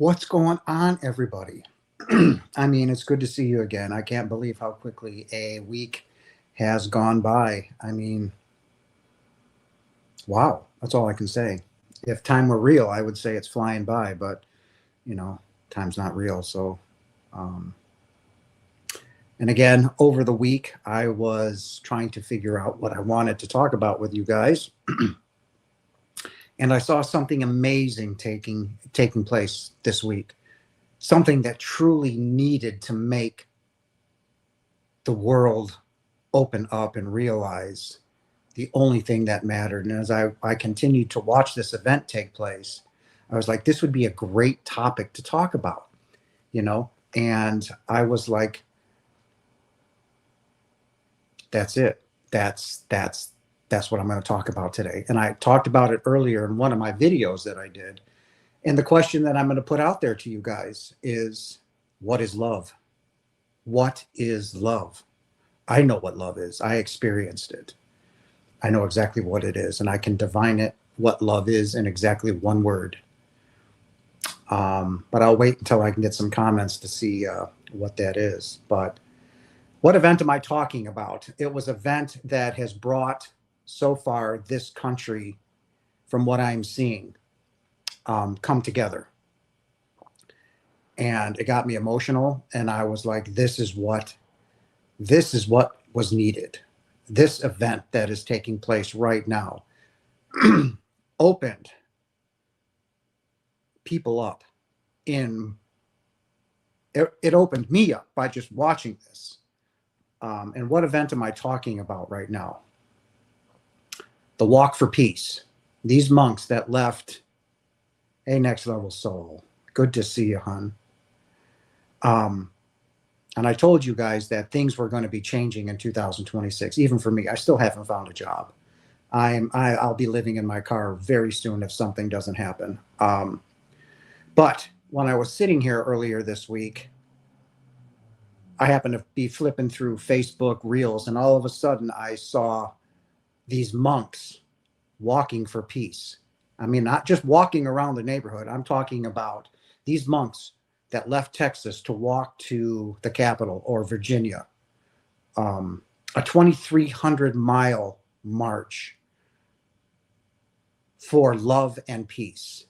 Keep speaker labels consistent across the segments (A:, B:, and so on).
A: What's going on, everybody? I mean, it's good to see you again. I can't believe how quickly a week has gone by. I mean, wow, that's all I can say. If time were real, I would say it's flying by, but you know, time's not real. Um, and again, over the week, I was trying to figure out what I wanted to talk about with you guys, and I saw something amazing taking place this week. Something that truly needed to make the world open up and realize the only thing that mattered. And as I continued to watch this event take place, I was like, this would be a great topic to talk about, you know? And I was like, that's it. That's what I'm going to talk about today. And I talked about it earlier in one of my videos that I did. And the question that I'm going to put out there to you guys is, what is love? What is love? I know what love is. I experienced it. I know exactly what it is, and I can divine it, what love is, in exactly one word. But I'll wait until I can get some comments to see what that is. But what event am I talking about? It was an event that has brought so far this country, from what I'm seeing, come together. And it got me emotional, and I was like, this is what was needed. This event that is taking place right now opened people up in it opened me up by just watching this. And what event am I talking about right now? The Walk for Peace. These monks that left. Hey, Next Level Soul, good to see you, hun. And I told you guys that things were going to be changing in 2026. Even for me, I still haven't found a job. I'll be living in my car very soon if something doesn't happen. But when I was sitting here earlier this week, I happened to be flipping through Facebook Reels, and all of a sudden I saw these monks walking for peace. I mean, not just walking around the neighborhood. I'm talking about these monks that left Texas to walk to the Capitol or Virginia, a 2,300-mile march for love and peace.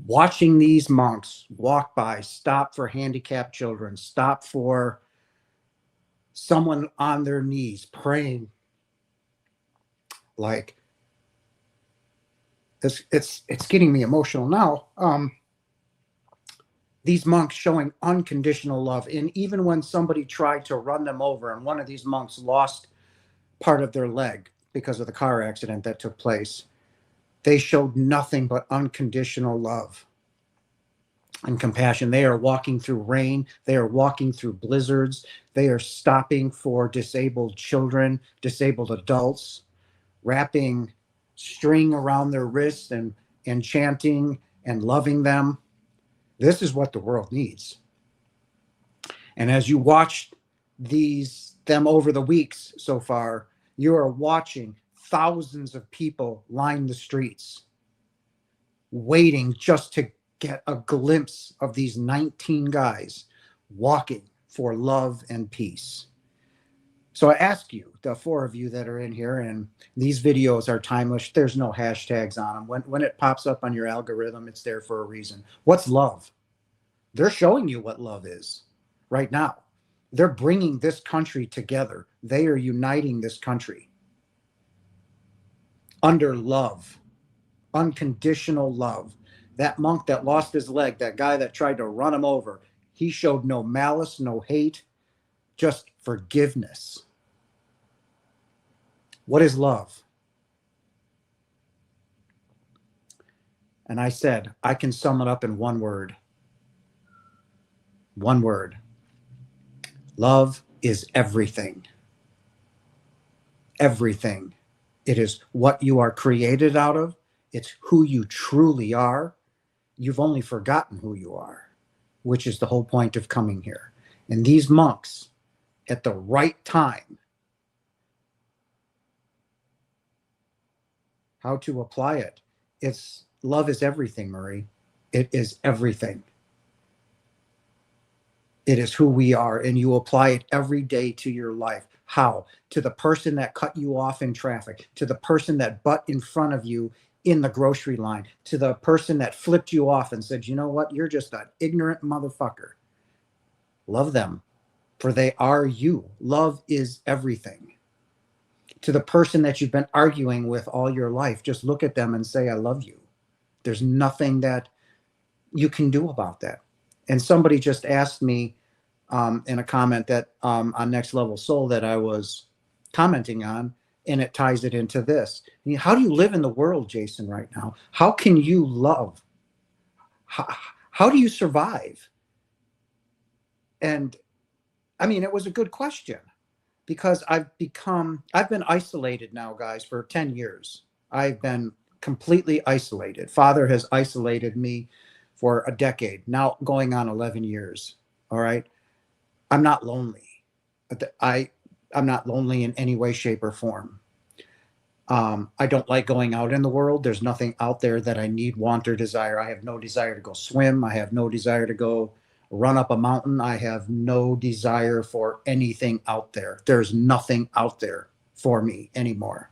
A: Watching these monks walk by, stop for handicapped children, stop for someone on their knees praying, like it's getting me emotional now. These monks showing unconditional love, and even when somebody tried to run them over, and one of these monks lost part of their leg because of the car accident that took place, they showed nothing but unconditional love and compassion. They are walking through rain. They are walking through blizzards. They are stopping for disabled children, disabled adults, wrapping string around their wrists and chanting and loving them. This is what the world needs. And as you watch them over the weeks so far, you are watching thousands of people line the streets, waiting just to get a glimpse of these 19 guys walking for love and peace. So I ask you, the four of you that are in here, and these videos are timeless. There's no hashtags on them. When it pops up on your algorithm, it's there for a reason. What's love? They're showing you what love is right now. They're bringing this country together. They are uniting this country under love, unconditional love. That monk that lost his leg, that guy that tried to run him over, he showed no malice, no hate, just forgiveness. What is love? And I said, I can sum it up in one word. One word. Love is everything. Everything. It is what you are created out of. It's who you truly are. You've only forgotten who you are, which is the whole point of coming here. And these monks, at the right time, how to apply it. It's Love is everything, Marie. It is everything. It is who we are, and you apply it every day to your life. How? To the person that cut you off in traffic, to the person that butt in front of you in the grocery line, to the person that flipped you off and said, you know what, you're just an ignorant motherfucker. Love them, for they are you. Love is everything. To the person that you've been arguing with all your life, just look at them and say, I love you. There's nothing that you can do about that. And somebody just asked me in a comment that on Next Level Soul that I was commenting on, and it ties it into this. I mean, how do you live in the world, Jason, right now? How can you love? How do you survive? And I mean, it was a good question, because I've been isolated now, guys, for 10 years. I've been completely isolated. Father has isolated me for a decade, now going on 11 years. All right. I'm not lonely. I'm not lonely in any way, shape, or form. I don't like going out in the world. There's nothing out there that I need, want, or desire. I have no desire to go swim. I have no desire to go run up a mountain. I have no desire for anything out there. There's nothing out there for me anymore.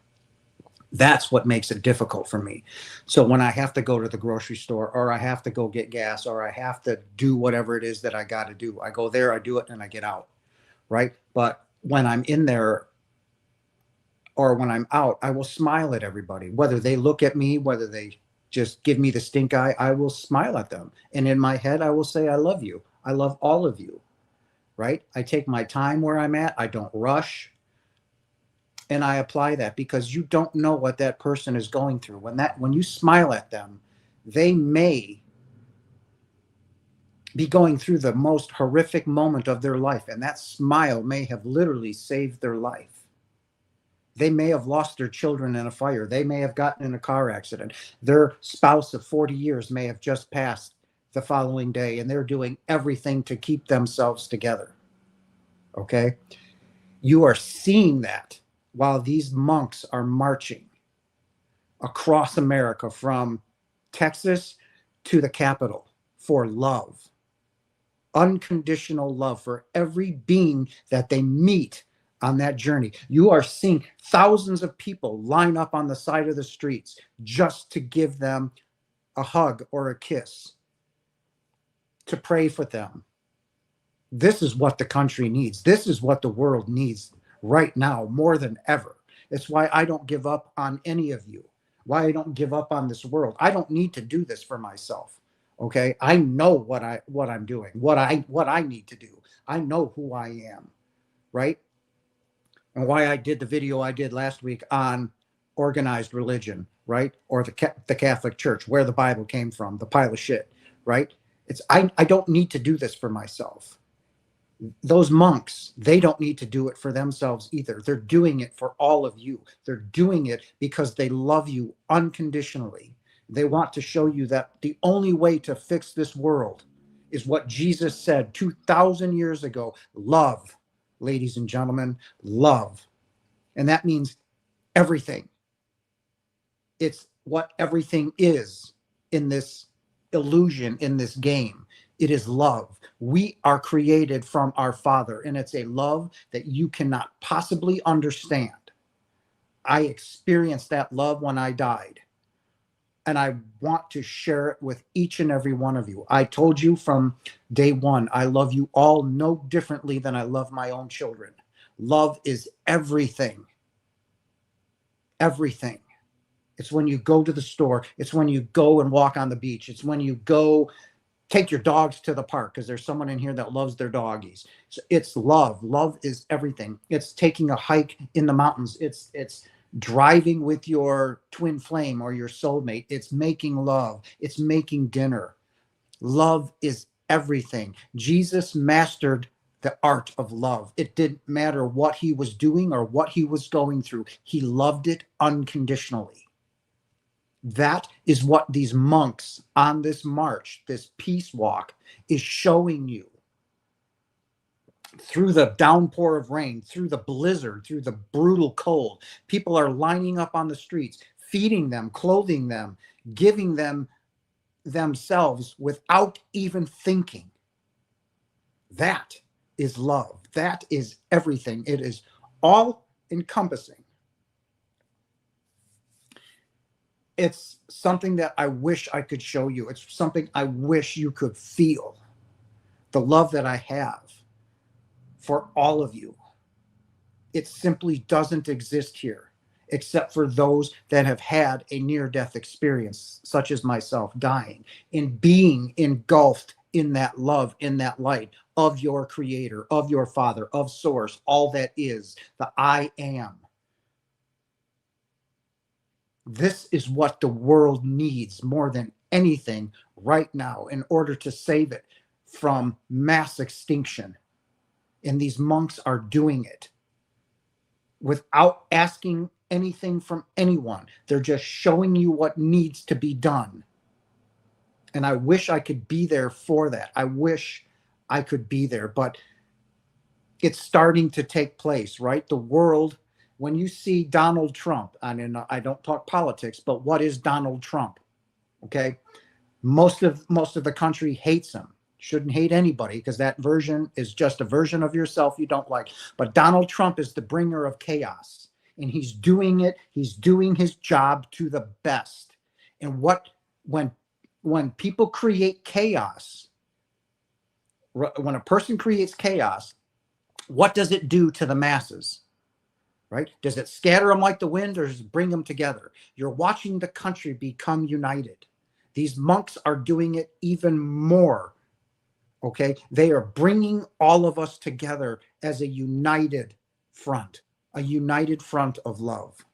A: That's what makes it difficult for me. So when I have to go to the grocery store, or I have to go get gas, or I have to do whatever it is that I got to do, I go there, I do it, and I get out. Right. But when I'm in there, or when I'm out, I will smile at everybody, whether they look at me, whether they just give me the stink eye, I will smile at them. And in my head, I will say, I love you. I love all of you. Right. I take my time where I'm at. I don't rush. And I apply that, because you don't know what that person is going through. When you smile at them, they may be going through the most horrific moment of their life. And that smile may have literally saved their life. They may have lost their children in a fire. They may have gotten in a car accident. Their spouse of 40 years may have just passed the following day, and they're doing everything to keep themselves together. Okay? You are seeing that while these monks are marching across America, from Texas to the Capitol, for love. Unconditional love for every being that they meet on that journey. You are seeing thousands of people line up on the side of the streets just to give them a hug or a kiss, to pray for them. This is what the country needs. This is what the world needs right now more than ever. It's why I don't give up on any of you, why I don't give up on this world. I don't need to do this for myself. Okay? I know what I'm doing, what I need to do. I know who I am, right? And why I did the video I did last week on organized religion, right? Or the Catholic Church, where the Bible came from, the pile of shit, right? I don't need to do this for myself. Those monks, they don't need to do it for themselves either. They're doing it for all of you. They're doing it because they love you unconditionally. They want to show you that the only way to fix this world is what Jesus said 2,000 years ago. Love, ladies and gentlemen, love. And that means everything. It's what everything is in this illusion, in this game. It is love. We are created from our Father, and it's a love that you cannot possibly understand. I experienced that love when I died, and I want to share it with each and every one of you. I told you from day one, I love you all no differently than I love my own children. Love is everything. Everything. It's when you go to the store. It's when you go and walk on the beach. It's when you go take your dogs to the park, because there's someone in here that loves their doggies. So it's love. Love is everything. It's taking a hike in the mountains. It's driving with your twin flame or your soulmate. It's making love. It's making dinner. Love is everything. Jesus mastered the art of love. It didn't matter what he was doing or what he was going through. He loved it unconditionally. That is what these monks on this march, this peace walk, is showing you. Through the downpour of rain, through the blizzard, through the brutal cold, people are lining up on the streets, feeding them, clothing them, giving them themselves without even thinking. That is love. That is everything. It is all encompassing. It's something that I wish I could show you. It's something I wish you could feel. The love that I have for all of you. It simply doesn't exist here, except for those that have had a near-death experience, such as myself, dying, in being engulfed in that love, in that light of your Creator, of your Father, of Source, all that is, the I am. This is what the world needs more than anything right now in order to save it from mass extinction. And these monks are doing it without asking anything from anyone. They're just showing you what needs to be done. And I wish I could be there for that. I wish I could be there, but it's starting to take place, right? The world, when you see Donald Trump, I mean, I don't talk politics, but what is Donald Trump? Okay. Most of the country hates him. Shouldn't hate anybody, because that version is just a version of yourself you don't like. But Donald Trump is the bringer of chaos, and he's doing it. He's doing his job to the best. And when people create chaos, when a person creates chaos, what does it do to the masses? Right? Does it scatter them like the wind, or does it bring them together? You're watching the country become united. These monks are doing it even more. Okay, they are bringing all of us together as a united front of love.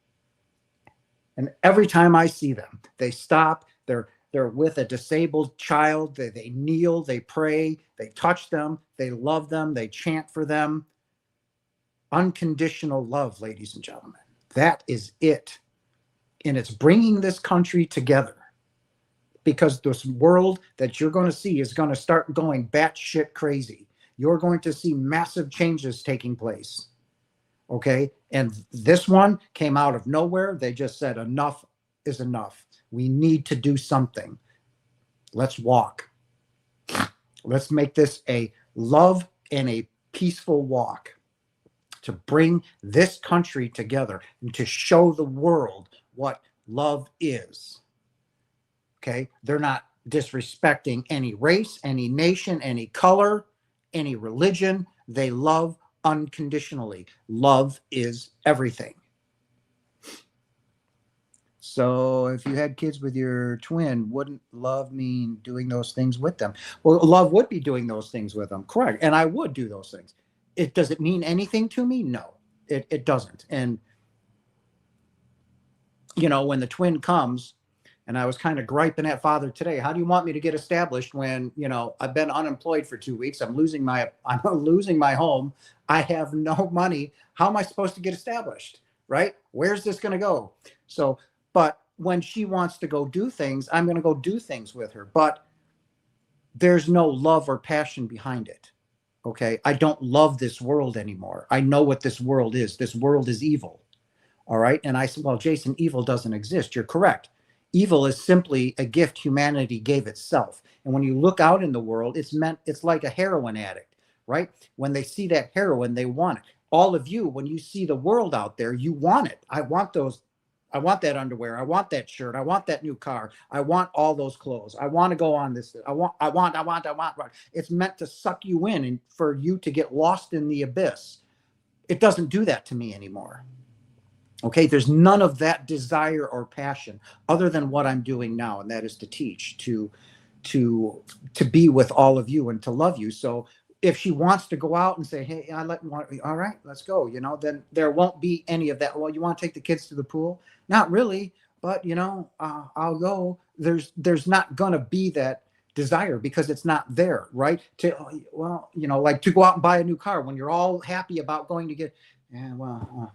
A: And every time I see them, they stop, they're with a disabled child, they kneel, they pray, they touch them, they love them, they chant for them. Unconditional love, ladies and gentlemen. That is it. And it's bringing this country together. Because this world that you're going to see is going to start going batshit crazy. You're going to see massive changes taking place. Okay? And this one came out of nowhere. They just said, enough is enough. We need to do something. Let's walk. Let's make this a love and a peaceful walk to bring this country together and to show the world what love is. Okay, they're not disrespecting any race, any nation, any color, any religion. They love unconditionally. Love is everything. So if you had kids with your twin, wouldn't love mean doing those things with them? Well, love would be doing those things with them, correct? And I would do those things. Does it mean anything to me? No, it doesn't. And, you know, when the twin comes, and I was kind of griping at Father today, how do you want me to get established when, you know, I've been unemployed for 2 weeks. I'm losing my home. I have no money. How am I supposed to get established? Right? Where's this going to go? So, but when she wants to go do things, I'm going to go do things with her. But there's no love or passion behind it. Okay. I don't love this world anymore. I know what this world is. This world is evil. All right. And I said, well, Jason, evil doesn't exist. You're correct. Evil is simply a gift humanity gave itself. And when you look out in the world, it's like a heroin addict, right? When they see that heroin, they want it. All of you, when you see the world out there, you want it. I want that underwear. I want that shirt. I want that new car. I want all those clothes. I want to go on this. I want. It's meant to suck you in and for you to get lost in the abyss. It doesn't do that to me anymore. Okay, there's none of that desire or passion other than what I'm doing now, and that is to teach, to be with all of you and to love you. So if she wants to go out and say, hey, all right, let's go, you know, then there won't be any of that. Well, you want to take the kids to the pool? Not really, but you know, I'll go. There's not gonna be that desire because it's not there, right? Well, you know, like to go out and buy a new car when you're all happy about going to get,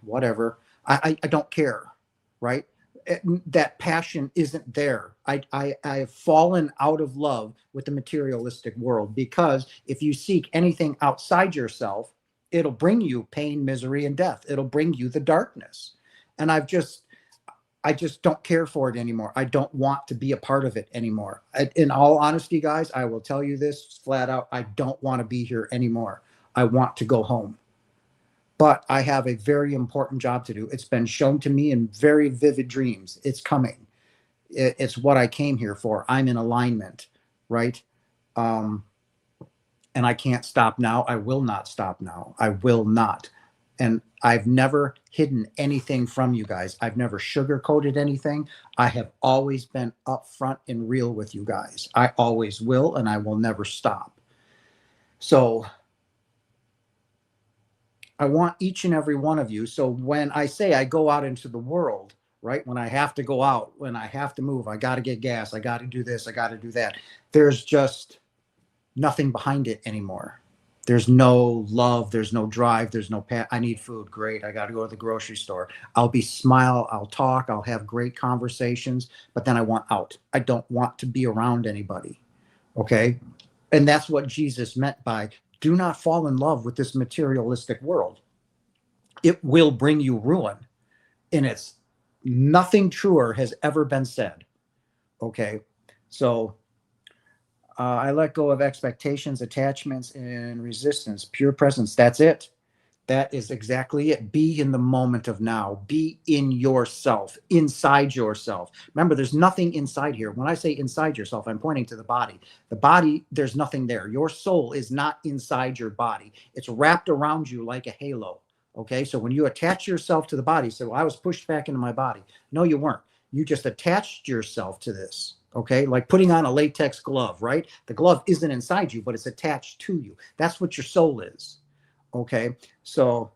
A: whatever. I don't care, right? That passion isn't there. I have fallen out of love with the materialistic world because if you seek anything outside yourself, it'll bring you pain, misery, and death. It'll bring you the darkness. And I just don't care for it anymore. I don't want to be a part of it anymore. In all honesty, guys, I will tell you this flat out. I don't want to be here anymore. I want to go home. But I have a very important job to do. It's been shown to me in very vivid dreams. It's coming. It's what I came here for. I'm in alignment, right? And I can't stop now. I will not stop now. I will not. And I've never hidden anything from you guys. I've never sugarcoated anything. I have always been upfront and real with you guys. I always will, and I will never stop. So I want each and every one of you. So when I say I go out into the world, right? When I have to go out, when I have to move, I got to get gas, I got to do this, I got to do that. There's just nothing behind it anymore. There's no love, there's no drive, there's no I need food. Great. I got to go to the grocery store. I'll smile, I'll talk, I'll have great conversations, but then I want out. I don't want to be around anybody. Okay? And that's what Jesus meant by do not fall in love with this materialistic world. It will bring you ruin. And it's nothing truer has ever been said. Okay? So I let go of expectations, attachments, and resistance. Pure presence. That's it. That is exactly it. Be in the moment of now. Be in yourself, inside yourself. Remember, there's nothing inside here. When I say inside yourself, I'm pointing to the body. The body, there's nothing there. Your soul is not inside your body. It's wrapped around you like a halo. Okay, so when you attach yourself to the body, so I was pushed back into my body. No, you weren't. You just attached yourself to this. Okay, like putting on a latex glove, right? The glove isn't inside you, but it's attached to you. That's what your soul is. Okay, so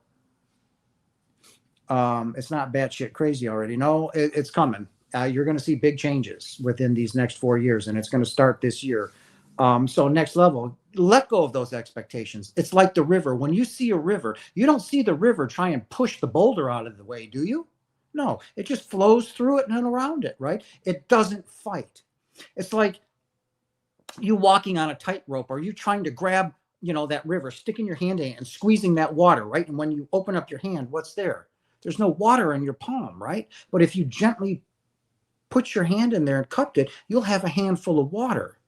A: it's not batshit crazy already. No, it's coming. You're going to see big changes within these next 4 years, and it's going to start this year. So next level, let go of those expectations. It's like the river. When you see a river, you don't see the river try and push the boulder out of the way, do you? No, it just flows through it and around it, right? It doesn't fight. It's like you walking on a tightrope, or you trying to grab, that river, sticking your hand in and squeezing that water, right? And when you open up your hand, what's there? There's no water in your palm, right? But if you gently put your hand in there and cupped it, you'll have a handful of water.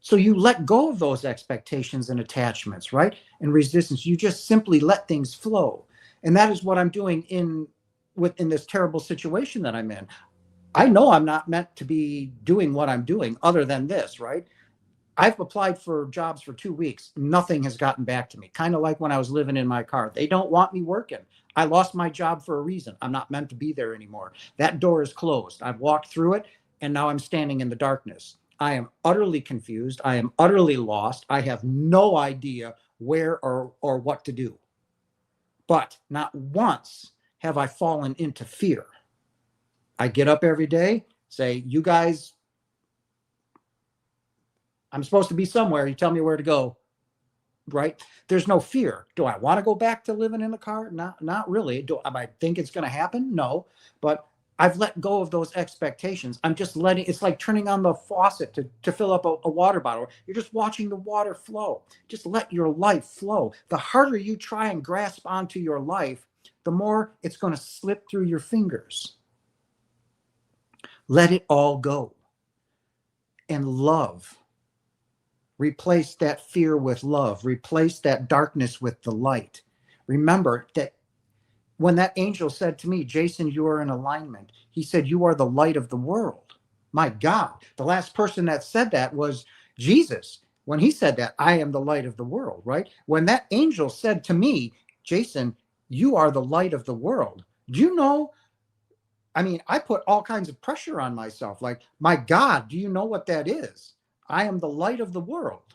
A: So you let go of those expectations and attachments, right? And resistance. You just simply let things flow. And that is what I'm doing in this terrible situation that I'm in. I know I'm not meant to be doing what I'm doing other than this, right? I've applied for jobs for 2 weeks. Nothing has gotten back to me. Kind of like when I was living in my car. They don't want me working. I lost my job for a reason. I'm not meant to be there anymore. That door is closed. I've walked through it, and now I'm standing in the darkness. I am utterly confused. I am utterly lost. I have no idea where or what to do. But not once have I fallen into fear. I get up every day, say, you guys, I'm supposed to be somewhere. You tell me where to go, right? There's no fear. Do I want to go back to living in the car? Not really. Do I think it's going to happen? No. But I've let go of those expectations. I'm just letting, it's like turning on the faucet to fill up a water bottle. You're just watching the water flow. Just let your life flow. The harder you try and grasp onto your life, the more it's going to slip through your fingers. Let it all go. And love. Replace that fear with love. Replace that darkness with the light. Remember that when that angel said to me, Jason, you are in alignment. He said, you are the light of the world. My God, the last person that said that was Jesus. When he said that, I am the light of the world, right? When that angel said to me, Jason, you are the light of the world. Do you know? I mean, I put all kinds of pressure on myself. Like, my God, do you know what that is? I am the light of the world.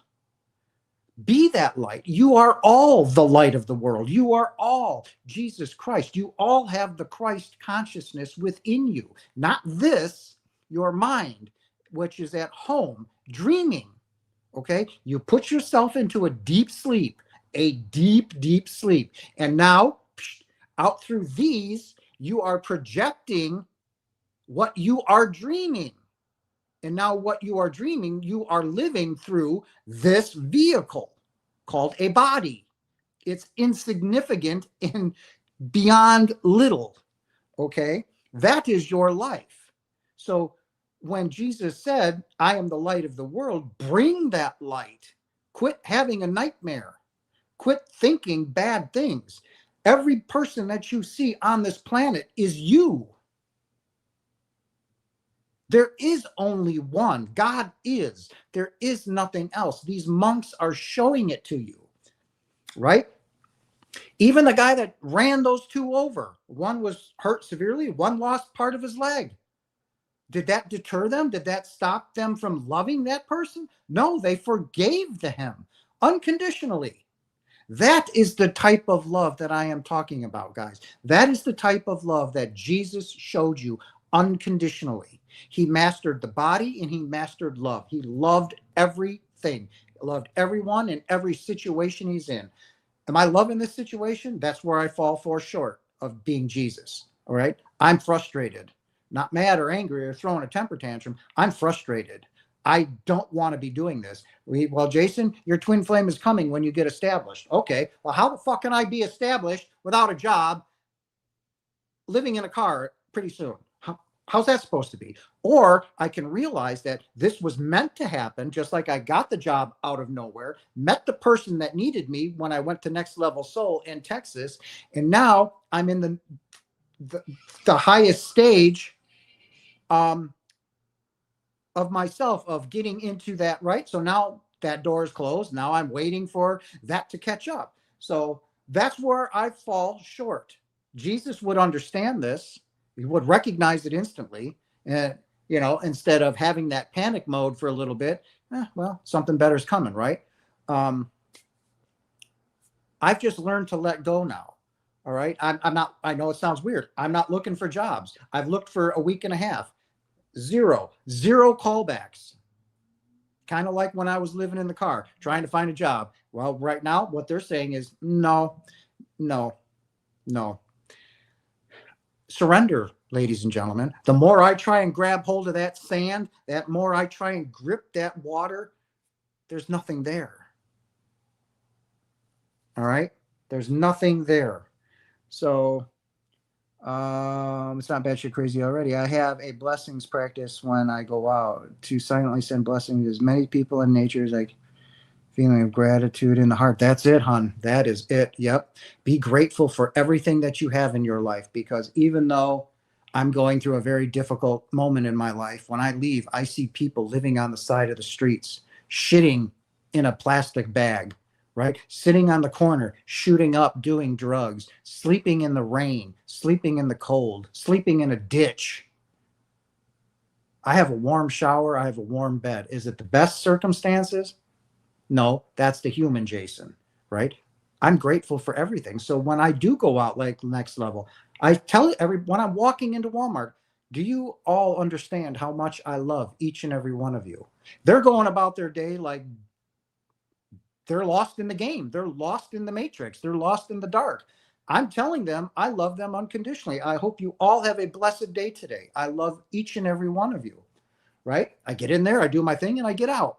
A: Be that light. You are all the light of the world. You are all Jesus Christ. You all have the Christ consciousness within you. Not this, your mind, which is at home, dreaming. Okay? You put yourself into a deep sleep, a deep, deep sleep. And now, out through these, you are projecting what you are dreaming. And now what you are dreaming, you are living through this vehicle called a body. It's insignificant and beyond little, okay? That is your life. So when Jesus said, I am the light of the world, bring that light. Quit having a nightmare. Quit thinking bad things. Every person that you see on this planet is you. There is only one. God is. There is nothing else. These monks are showing it to you, right? Even the guy that ran those two over, one was hurt severely, one lost part of his leg. Did that deter them? Did that stop them from loving that person? No, they forgave him unconditionally. That is the type of love that I am talking about, guys. That is the type of love that Jesus showed you unconditionally. He mastered the body and he mastered love. He loved everything, loved everyone in every situation he's in. Am I loving this situation? That's where I fall far short of being Jesus. All right. I'm frustrated, not mad or angry or throwing a temper tantrum. I'm frustrated. I don't want to be doing this. Well, Jason, your twin flame is coming when you get established. Okay. Well, how the fuck can I be established without a job, living in a car pretty soon? How's that supposed to be? Or I can realize that this was meant to happen, just like I got the job out of nowhere, met the person that needed me when I went to Next Level Soul in Texas, and now I'm in the highest stage of myself of getting into that, right? So now that door is closed. Now I'm waiting for that to catch up. So that's where I fall short. Jesus would understand this. He would recognize it instantly. And, you know, instead of having that panic mode for a little bit, well, something better is coming, right? I've just learned to let go now. All right. I'm not, I know it sounds weird. I'm not looking for jobs. I've looked for a week and a half. Zero callbacks. Kind of like when I was living in the car trying to find a job. Well, right now, what they're saying is no. Surrender, ladies and gentlemen. The more I try and grab hold of that sand, that more I try and grip that water, there's nothing there. All right? There's nothing there. So it's not bad shit crazy already. I have a blessings practice when I go out to silently send blessings to as many people in nature as I can. Feeling of gratitude in the heart. That's it, hon. That is it. Yep. Be grateful for everything that you have in your life, because even though I'm going through a very difficult moment in my life, when I leave, I see people living on the side of the streets, shitting in a plastic bag, right? Sitting on the corner, shooting up, doing drugs, sleeping in the rain, sleeping in the cold, sleeping in a ditch. I have a warm shower. I have a warm bed. Is it the best circumstances? No, that's the human Jason, right? I'm grateful for everything. So when I do go out like Next Level, I tell when I'm walking into Walmart, do you all understand how much I love each and every one of you? They're going about their day like they're lost in the game. They're lost in the matrix. They're lost in the dark. I'm telling them I love them unconditionally. I hope you all have a blessed day today. I love each and every one of you, right? I get in there, I do my thing, and I get out.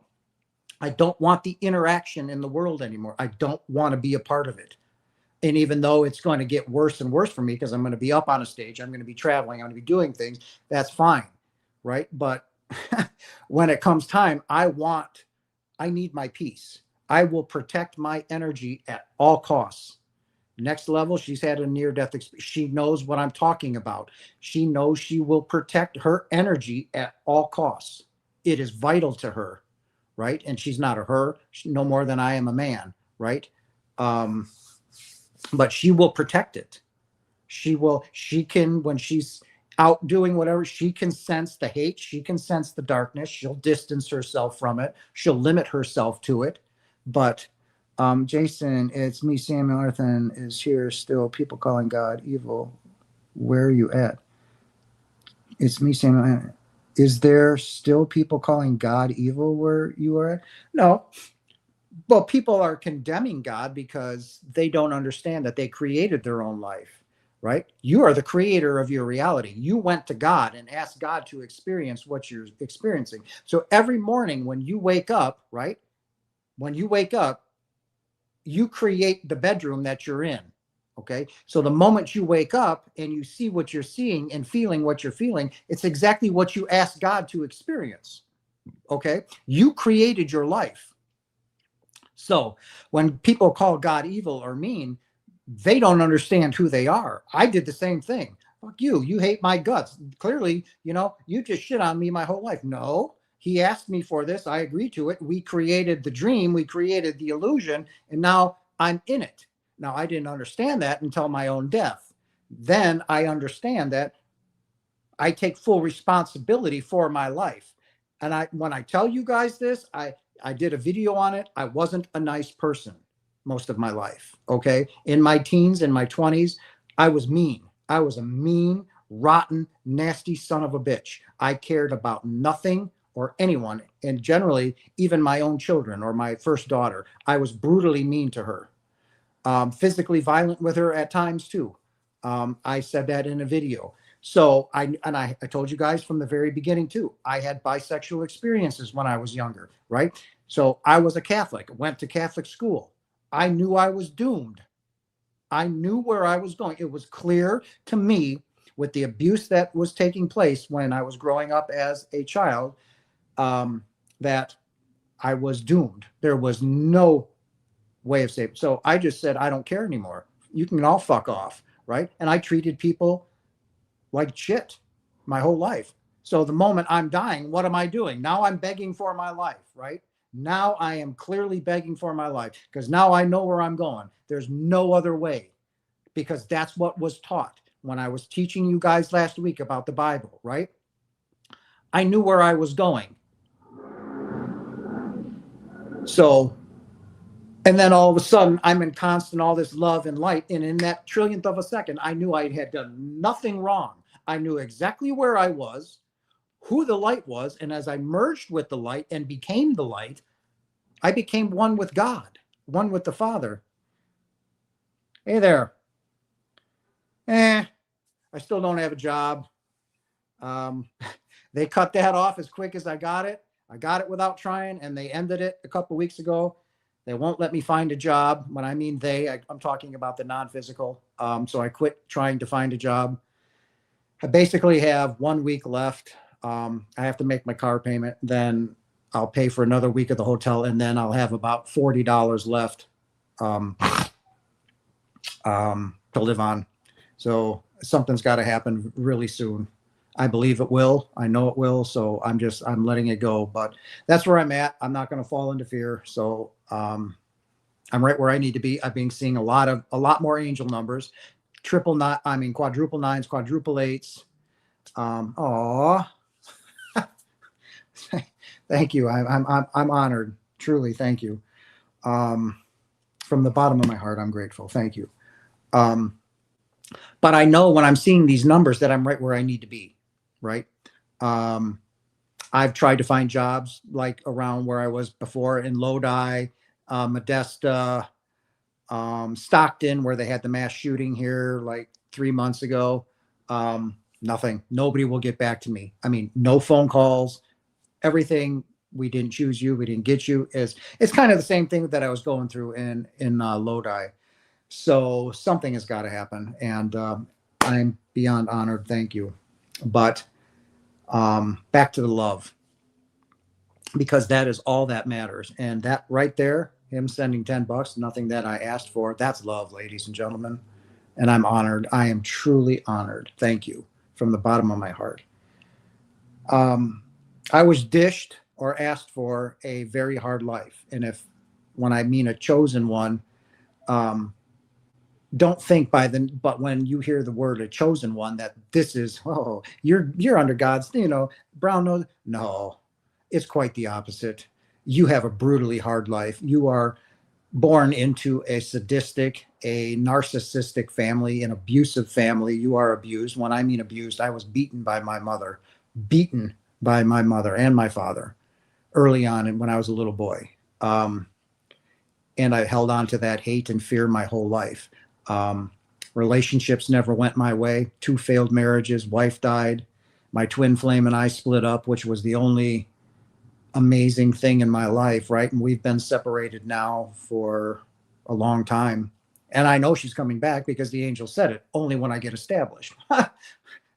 A: I don't want the interaction in the world anymore. I don't want to be a part of it. And even though it's going to get worse and worse for me because I'm going to be up on a stage, I'm going to be traveling, I'm going to be doing things, that's fine, right? But when it comes time, I need my peace. I will protect my energy at all costs. Next Level, she's had a near-death experience. She knows what I'm talking about. She knows she will protect her energy at all costs. It is vital to her. Right. And she's not a her, no more than I am a man. Right. But she will protect it. She can, when she's out doing whatever, she can sense the hate. She can sense the darkness. She'll distance herself from it. She'll limit herself to it. But Jason, it's me, Samuel Arthan is here still. People calling God evil. Where are you at? It's me, Samuel. Is there still people calling God evil where you are at? No. Well, people are condemning God because they don't understand that they created their own life, right? You are the creator of your reality. You went to God and asked God to experience what you're experiencing. So every morning when you wake up, right? When you wake up, you create the bedroom that you're in. Okay. So the moment you wake up and you see what you're seeing and feeling what you're feeling, it's exactly what you asked God to experience. Okay. You created your life. So when people call God evil or mean, they don't understand who they are. I did the same thing. Fuck you. You hate my guts. Clearly, you just shit on me my whole life. No, he asked me for this. I agreed to it. We created the dream. We created the illusion. And now I'm in it. Now, I didn't understand that until my own death. Then I understand that I take full responsibility for my life. And when I tell you guys this, I did a video on it. I wasn't a nice person most of my life. Okay. In my teens, in my 20s, I was mean. I was a mean, rotten, nasty son of a bitch. I cared about nothing or anyone. And generally, even my own children or my first daughter, I was brutally mean to her. Physically violent with her at times too. I said that in a video. So I told you guys from the very beginning too, I had bisexual experiences when I was younger, right? So I was a Catholic, went to Catholic school. I knew I was doomed. I knew where I was going. It was clear to me with the abuse that was taking place when I was growing up as a child, that I was doomed. There was no way of saving. So I just said, I don't care anymore. You can all fuck off, right? And I treated people like shit my whole life. So the moment I'm dying, what am I doing? Now I'm begging for my life, right? Now I am clearly begging for my life because now I know where I'm going. There's no other way, because that's what was taught when I was teaching you guys last week about the Bible, right? I knew where I was going. So, and then all of a sudden I'm in constant all this love and light. And in that trillionth of a second, I knew I had done nothing wrong. I knew exactly where I was, who the light was. And as I merged with the light and became the light, I became one with God, one with the Father. Hey there. I still don't have a job. They cut that off as quick as I got it. I got it without trying, and they ended it a couple of weeks ago. They won't let me find a job. When I mean I'm talking about the non-physical. So I quit trying to find a job. I basically have 1 week left. I have to make my car payment. Then I'll pay for another week of the hotel, and then I'll have about $40 left to live on. So something's got to happen really soon. I believe it will. I know it will. So I'm letting it go. But that's where I'm at. I'm not going to fall into fear. So I'm right where I need to be. I've been seeing a lot more angel numbers, quadruple nines, quadruple eights. Thank you. I'm honored. Truly, thank you. From the bottom of my heart, I'm grateful. Thank you. But I know when I'm seeing these numbers that I'm right where I need to be. Right. I've tried to find jobs like around where I was before in Lodi, Modesto, Stockton, where they had the mass shooting here like 3 months ago. Nothing. Nobody will get back to me. I mean, no phone calls, everything. We didn't choose you. We didn't get you. It's kind of the same thing that I was going through in Lodi. So something has got to happen. And I'm beyond honored. Thank you. But back to the love, because that is all that matters. And that right there, him sending $10, nothing that I asked for, that's love, ladies and gentlemen. And I'm honored. I am truly honored. Thank you from the bottom of my heart. I was dished or asked for a very hard life. And when I mean a chosen one, don't think but when you hear the word a chosen one, that this is, you're under God's, brown nose. No, it's quite the opposite. You have a brutally hard life. You are born into a sadistic, a narcissistic family, an abusive family. You are abused. When I mean abused, I was beaten by my mother and my father early on, and when I was a little boy. And I held on to that hate and fear my whole life. Relationships never went my way. 2 failed marriages, wife died. My twin flame and I split up, which was the only amazing thing in my life, right? And we've been separated now for a long time. And I know she's coming back because the angel said it, only when I get established.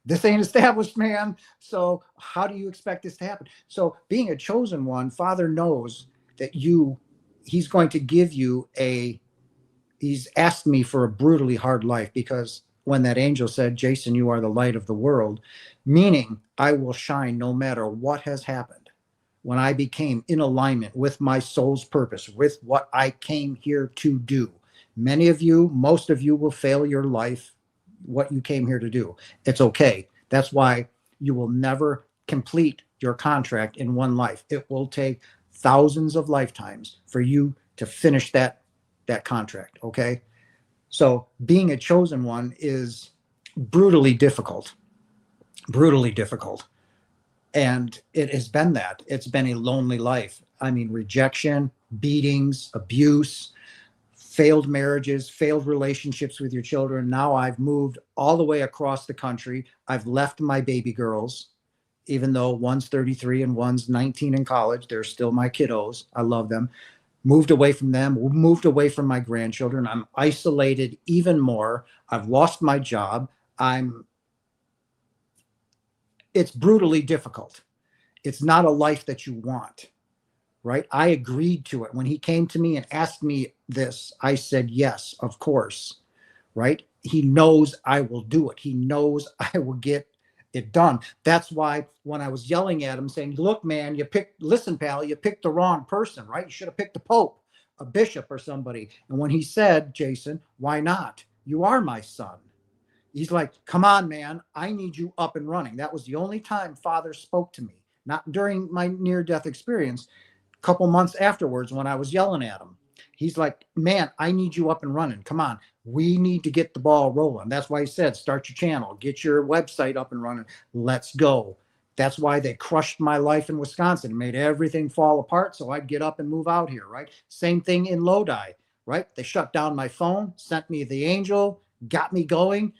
A: This ain't established, man. So how do you expect this to happen? So being a chosen one, Father knows that he's going to give you he's asked me for a brutally hard life, because when that angel said, Jason, you are the light of the world, meaning I will shine no matter what has happened. When I became in alignment with my soul's purpose, with what I came here to do. Many of you, most of you will fail your life, what you came here to do. It's okay. That's why you will never complete your contract in one life. It will take thousands of lifetimes for you to finish that contract. Okay. So being a chosen one is brutally difficult, brutally difficult. And it has been that. It's been a lonely life. I mean, rejection, beatings, abuse, failed marriages, failed relationships with your children. Now I've moved all the way across the country. I've left my baby girls, even though one's 33 and one's 19 in college. They're still my kiddos. I love them. Moved away from them, moved away from my grandchildren. I'm isolated even more. I've lost my job. It's brutally difficult. It's not a life that you want, right? I agreed to it. When he came to me and asked me this, I said, yes, of course, right? He knows I will do it. He knows I will get it done. That's why when I was yelling at him saying, look, man, listen, pal, you picked the wrong person, right? You should have picked a pope, a bishop or somebody. And when he said, Jason, why not? You are my son. He's like, come on, man, I need you up and running. That was the only time Father spoke to me, not during my near-death experience. A couple months afterwards, when I was yelling at him, he's like, man, I need you up and running. Come on. We need to get the ball rolling. That's why he said, start your channel, get your website up and running. Let's go. That's why they crushed my life in Wisconsin, made everything fall apart so I'd get up and move out here, right? Same thing in Lodi, right? They shut down my phone, sent me the angel, got me going.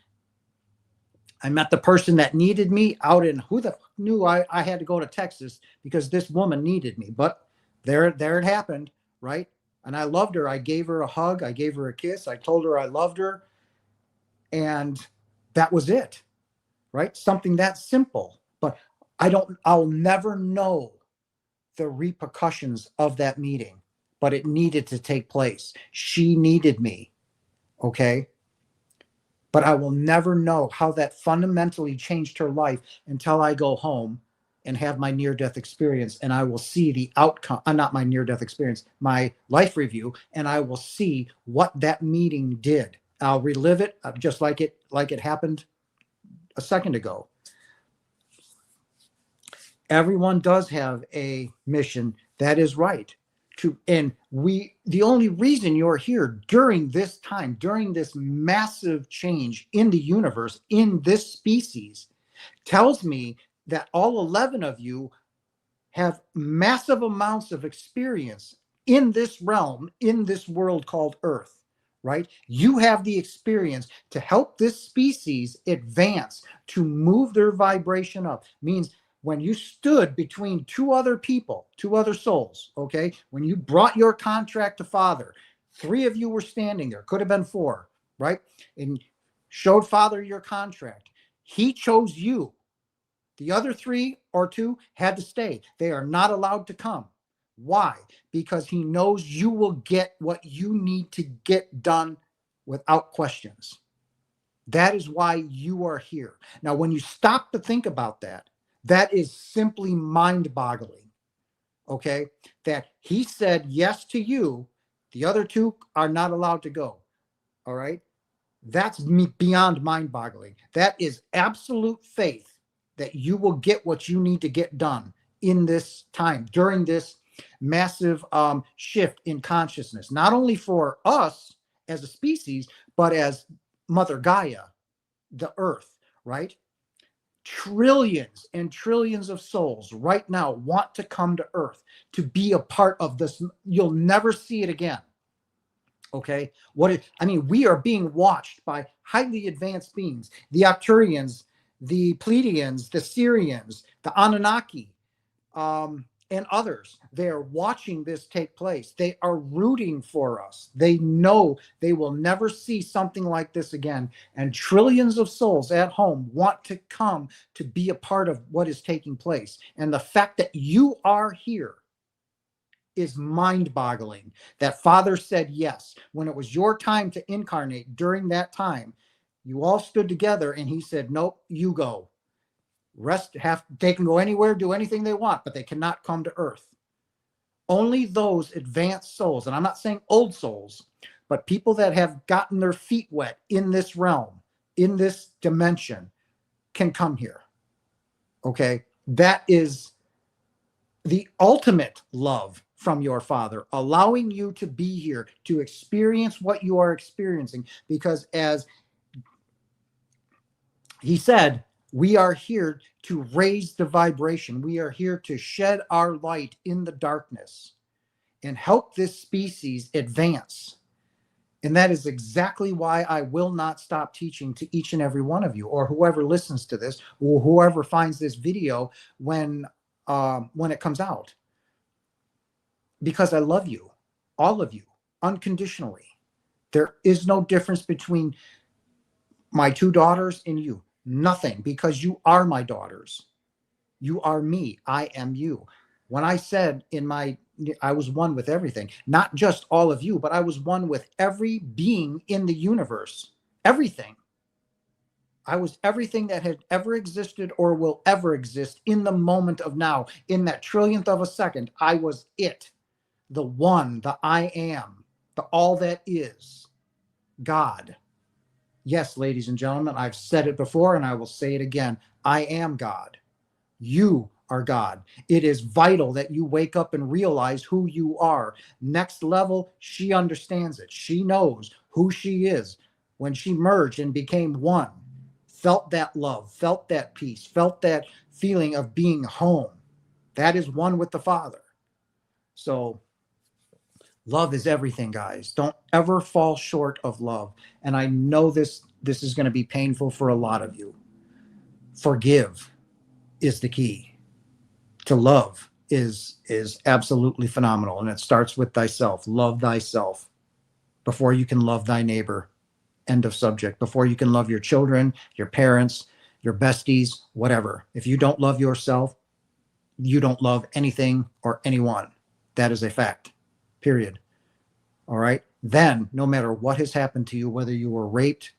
A: I met the person that needed me out in, who the fuck knew I had to go to Texas because this woman needed me. But there it happened, right? And I loved her. I gave her a hug. I gave her a kiss. I told her I loved her. And that was it, right? Something that simple. But I'll never know the repercussions of that meeting, but it needed to take place. She needed me, okay? But I will never know how that fundamentally changed her life until I go home and have my near-death experience, and I will see the outcome, not my near-death experience, my life review, and I will see what that meeting did. I'll relive it just like it happened a second ago. Everyone does have a mission. That is right. The only reason you're here during this time, during this massive change in the universe, in this species, tells me that all 11 of you have massive amounts of experience in this realm, in this world called Earth, right? You have the experience to help this species advance, to move their vibration up. Means when you stood between two other people, two other souls, okay? When you brought your contract to Father, 3 of you were standing there, could have been 4, right? And showed Father your contract. He chose you. The other 3 or 2 had to stay. They are not allowed to come. Why? Because he knows you will get what you need to get done without questions. That is why you are here. Now, when you stop to think about that, that is simply mind-boggling, okay? That he said yes to you, the other 2 are not allowed to go, all right? That's beyond mind-boggling. That is absolute faith that you will get what you need to get done in this time, during this massive shift in consciousness, not only for us as a species, but as Mother Gaia, the Earth, right? Trillions and trillions of souls right now want to come to Earth to be a part of this. You'll never see it again. Okay. We are being watched by highly advanced beings, the Arcturians, the Pleiadians, the Sirians, the Anunnaki, and others. They are watching this take place. They are rooting for us. They know they will never see something like this again. And trillions of souls at home want to come to be a part of what is taking place. And the fact that you are here is mind-boggling. That Father said yes. When it was your time to incarnate, during that time, you all stood together and he said, nope, you go. Rest, they can go anywhere, do anything they want, but they cannot come to earth. Only those advanced souls, and I'm not saying old souls, but people that have gotten their feet wet in this realm, in this dimension, can come here. Okay? That is the ultimate love from your Father, allowing you to be here, to experience what you are experiencing. Because as he said, we are here to raise the vibration. We are here to shed our light in the darkness and help this species advance. And that is exactly why I will not stop teaching to each and every one of you, or whoever listens to this, or whoever finds this video when it comes out. Because I love you, all of you, unconditionally. There is no difference between my two daughters and you. Nothing, because you are my daughters. You are me. I am you. When I said I was one with everything, not just all of you, but I was one with every being in the universe. Everything. I was everything that had ever existed or will ever exist in the moment of now. In that trillionth of a second, I was it. The one, the I am, the all that is. God. Yes, ladies and gentlemen, I've said it before and I will say it again. I am God. You are God. It is vital that you wake up and realize who you are. Next level, she understands it. She knows who she is. When she merged and became one, felt that love, felt that peace, felt that feeling of being home. That is one with the Father. So love is everything, guys. Don't ever fall short of love. And I know this is going to be painful for a lot of you. Forgive is the key. To love is absolutely phenomenal. And it starts with thyself. Love thyself before you can love thy neighbor. End of subject. Before you can love your children, your parents, your besties, whatever. If you don't love yourself, you don't love anything or anyone. That is a fact. Period. All right. Then, no matter what has happened to you, whether you were raped,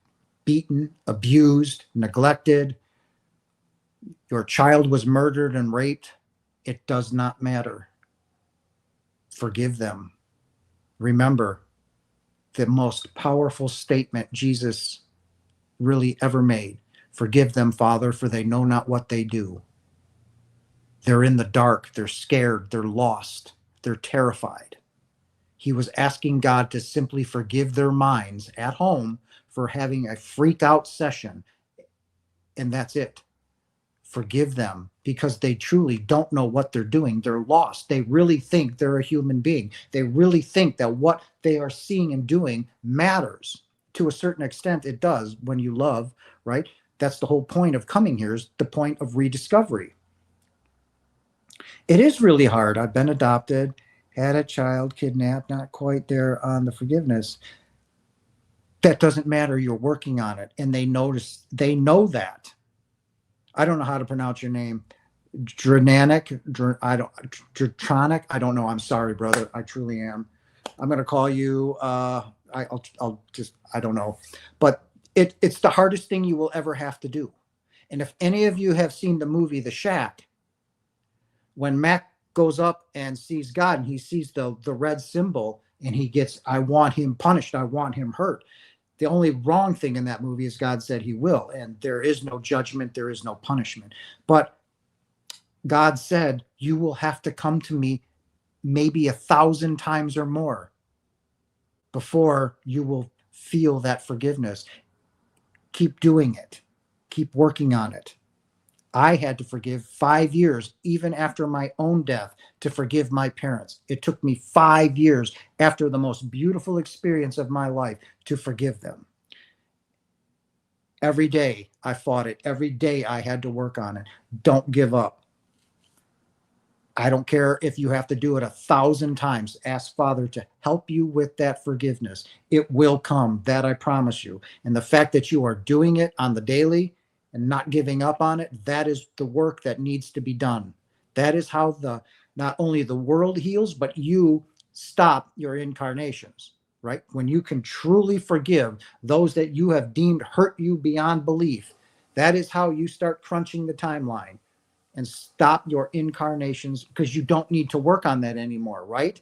A: beaten, abused, neglected, your child was murdered and raped, it does not matter. Forgive them. Remember, the most powerful statement Jesus really ever made. Forgive them, Father, for they know not what they do. They're in the dark. They're scared. They're lost. They're terrified. He was asking God to simply forgive their minds at home for having a freak out session. And that's it. Forgive them because they truly don't know what they're doing. They're lost. They really think they're a human being. They really think that what they are seeing and doing matters. To a certain extent, it does when you love, right? That's the whole point of coming here, is the point of rediscovery. It is really hard. I've been adopted, had a child kidnapped, not quite there on the forgiveness. That doesn't matter. You're working on it. And they know that. I don't know how to pronounce your name. Dranic, Dranic. I don't know. I'm sorry, brother. I truly am. I'm going to call you. I'll just, I don't know. But it's the hardest thing you will ever have to do. And if any of you have seen the movie The Shack, when Mac goes up and sees God and he sees the red symbol and he gets, I want him punished. I want him hurt. The only wrong thing in that movie is God said he will. And there is no judgment. There is no punishment. But God said, you will have to come to me maybe 1,000 times or more before you will feel that forgiveness. Keep doing it. Keep working on it. I had to forgive 5 years, even after my own death, to forgive my parents. It took me 5 years after the most beautiful experience of my life to forgive them. Every day I fought it. Every day I had to work on it. Don't give up. I don't care if you have to do it 1,000 times. Ask Father to help you with that forgiveness. It will come, that I promise you. And the fact that you are doing it on the daily and not giving up on it, that is the work that needs to be done. That is how not only the world heals, but you stop your incarnations, right? When you can truly forgive those that you have deemed hurt you beyond belief, that is how you start crunching the timeline and stop your incarnations, because you don't need to work on that anymore, right?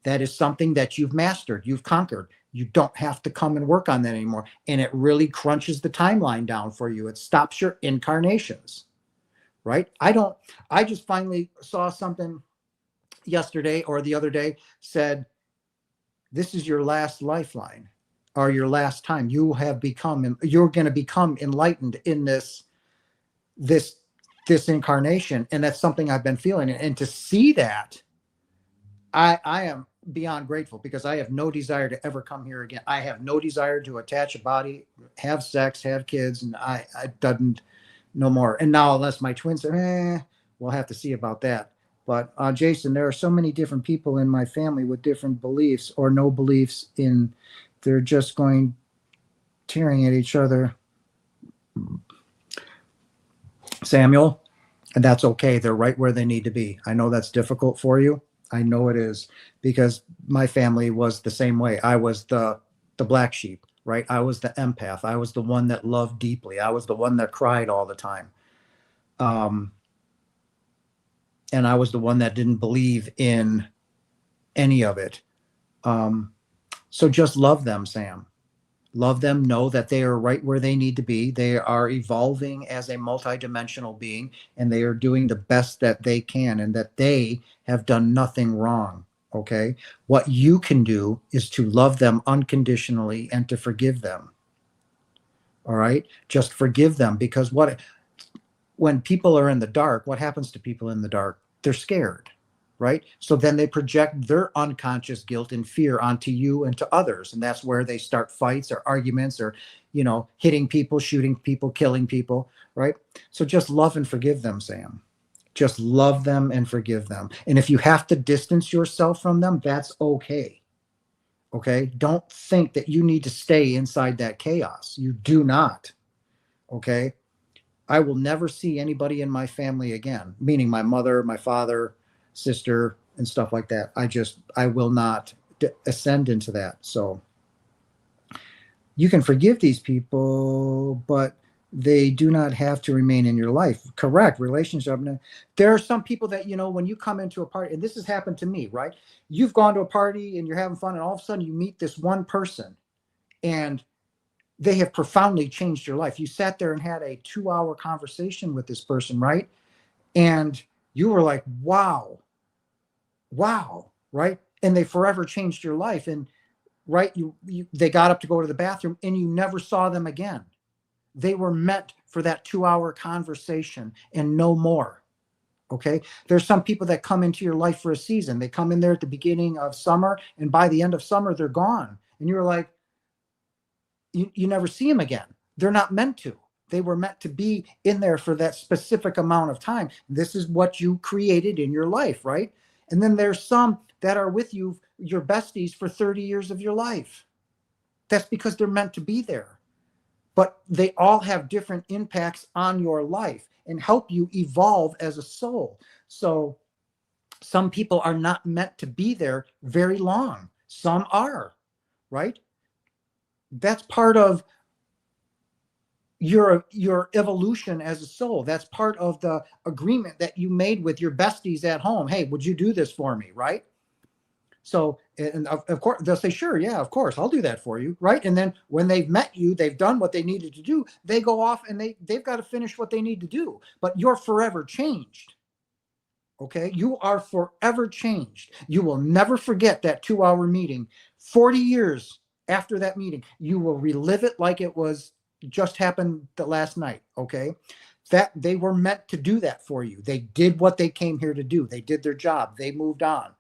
A: That is something that you've mastered, you've conquered. You don't have to come and work on that anymore. And it really crunches the timeline down for you. It stops your incarnations, right? I just finally saw something yesterday or the other day said, this is your last lifeline or your last time. You're going to become enlightened in this incarnation. And that's something I've been feeling. And to see that, I am beyond grateful, because I have no desire to ever come here again. I have no desire to attach a body, have sex, have kids, and I doesn't no more. And now, unless my twins are, we'll have to see about that. But Jason, there are so many different people in my family with different beliefs or no beliefs in. They're just going tearing at each other. Samuel, and that's okay. They're right where they need to be. I know that's difficult for you. I know it is, because my family was the same way. I was the black sheep, right? I was the empath. I was the one that loved deeply. I was the one that cried all the time. And I was the one that didn't believe in any of it. So just love them, Sam. Love them. Know that they are right where they need to be. They are evolving as a multidimensional being, and they are doing the best that they can, and that they have done nothing wrong. Okay. What you can do is to love them unconditionally and to forgive them. All right. Just forgive them, because when people are in the dark, what happens to people in the dark? They're scared. Right? So then they project their unconscious guilt and fear onto you and to others. And that's where they start fights or arguments or, hitting people, shooting people, killing people. Right? So just love and forgive them, Sam. Just love them and forgive them. And if you have to distance yourself from them, that's okay. Okay? Don't think that you need to stay inside that chaos. You do not. Okay? I will never see anybody in my family again, meaning my mother, my father, sister, and stuff like that. I will not ascend into that. So you can forgive these people, but they do not have to remain in your life. Correct. Relationship. There are some people that, when you come into a party, and this has happened to me, right? You've gone to a party and you're having fun, and all of a sudden you meet this one person and they have profoundly changed your life. You sat there and had a 2-hour conversation with this person, right? And you were like, wow, right? And they forever changed your life. And right, they got up to go to the bathroom and you never saw them again. They were meant for that 2-hour conversation and no more. Okay. There's some people that come into your life for a season. They come in there at the beginning of summer, and by the end of summer, they're gone. And you're like, you never see them again. They're not meant to. They were meant to be in there for that specific amount of time. This is what you created in your life, right? And then there's some that are with you, your besties, for 30 years of your life. That's because they're meant to be there. But they all have different impacts on your life and help you evolve as a soul. So some people are not meant to be there very long. Some are, right? That's part of your evolution as a soul. That's part of the agreement that you made with your besties at home. Hey, would you do this for me? Right? So, and of course they'll say, sure, yeah, of course, I'll do that for you. Right? And then when they've met you, they've done what they needed to do. They go off and they've got to finish what they need to do, but you're forever changed. Okay. You are forever changed. You will never forget that 2-hour meeting. 40 years after that meeting, you will relive it like it was just happened the last night. Okay. That they were meant to do that for you. They did what they came here to do. They did their job. They moved on.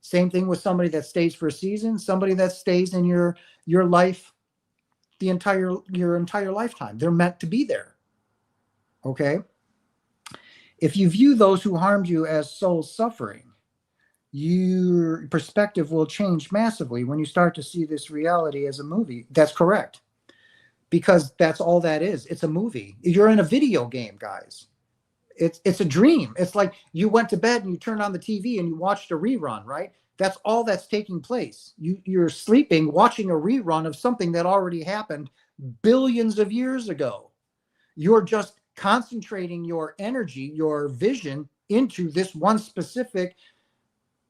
A: Same thing with somebody that stays for a season, somebody that stays in your life, your entire lifetime. They're meant to be there. Okay. If you view those who harmed you as souls suffering, your perspective will change massively when you start to see this reality as a movie. That's correct. Because that's all that is. It's a movie. You're in a video game, guys. It's a dream. It's like you went to bed and you turned on the TV and you watched a rerun, right? That's all that's taking place. You're sleeping, watching a rerun of something that already happened billions of years ago. You're just concentrating your energy, your vision into this one specific,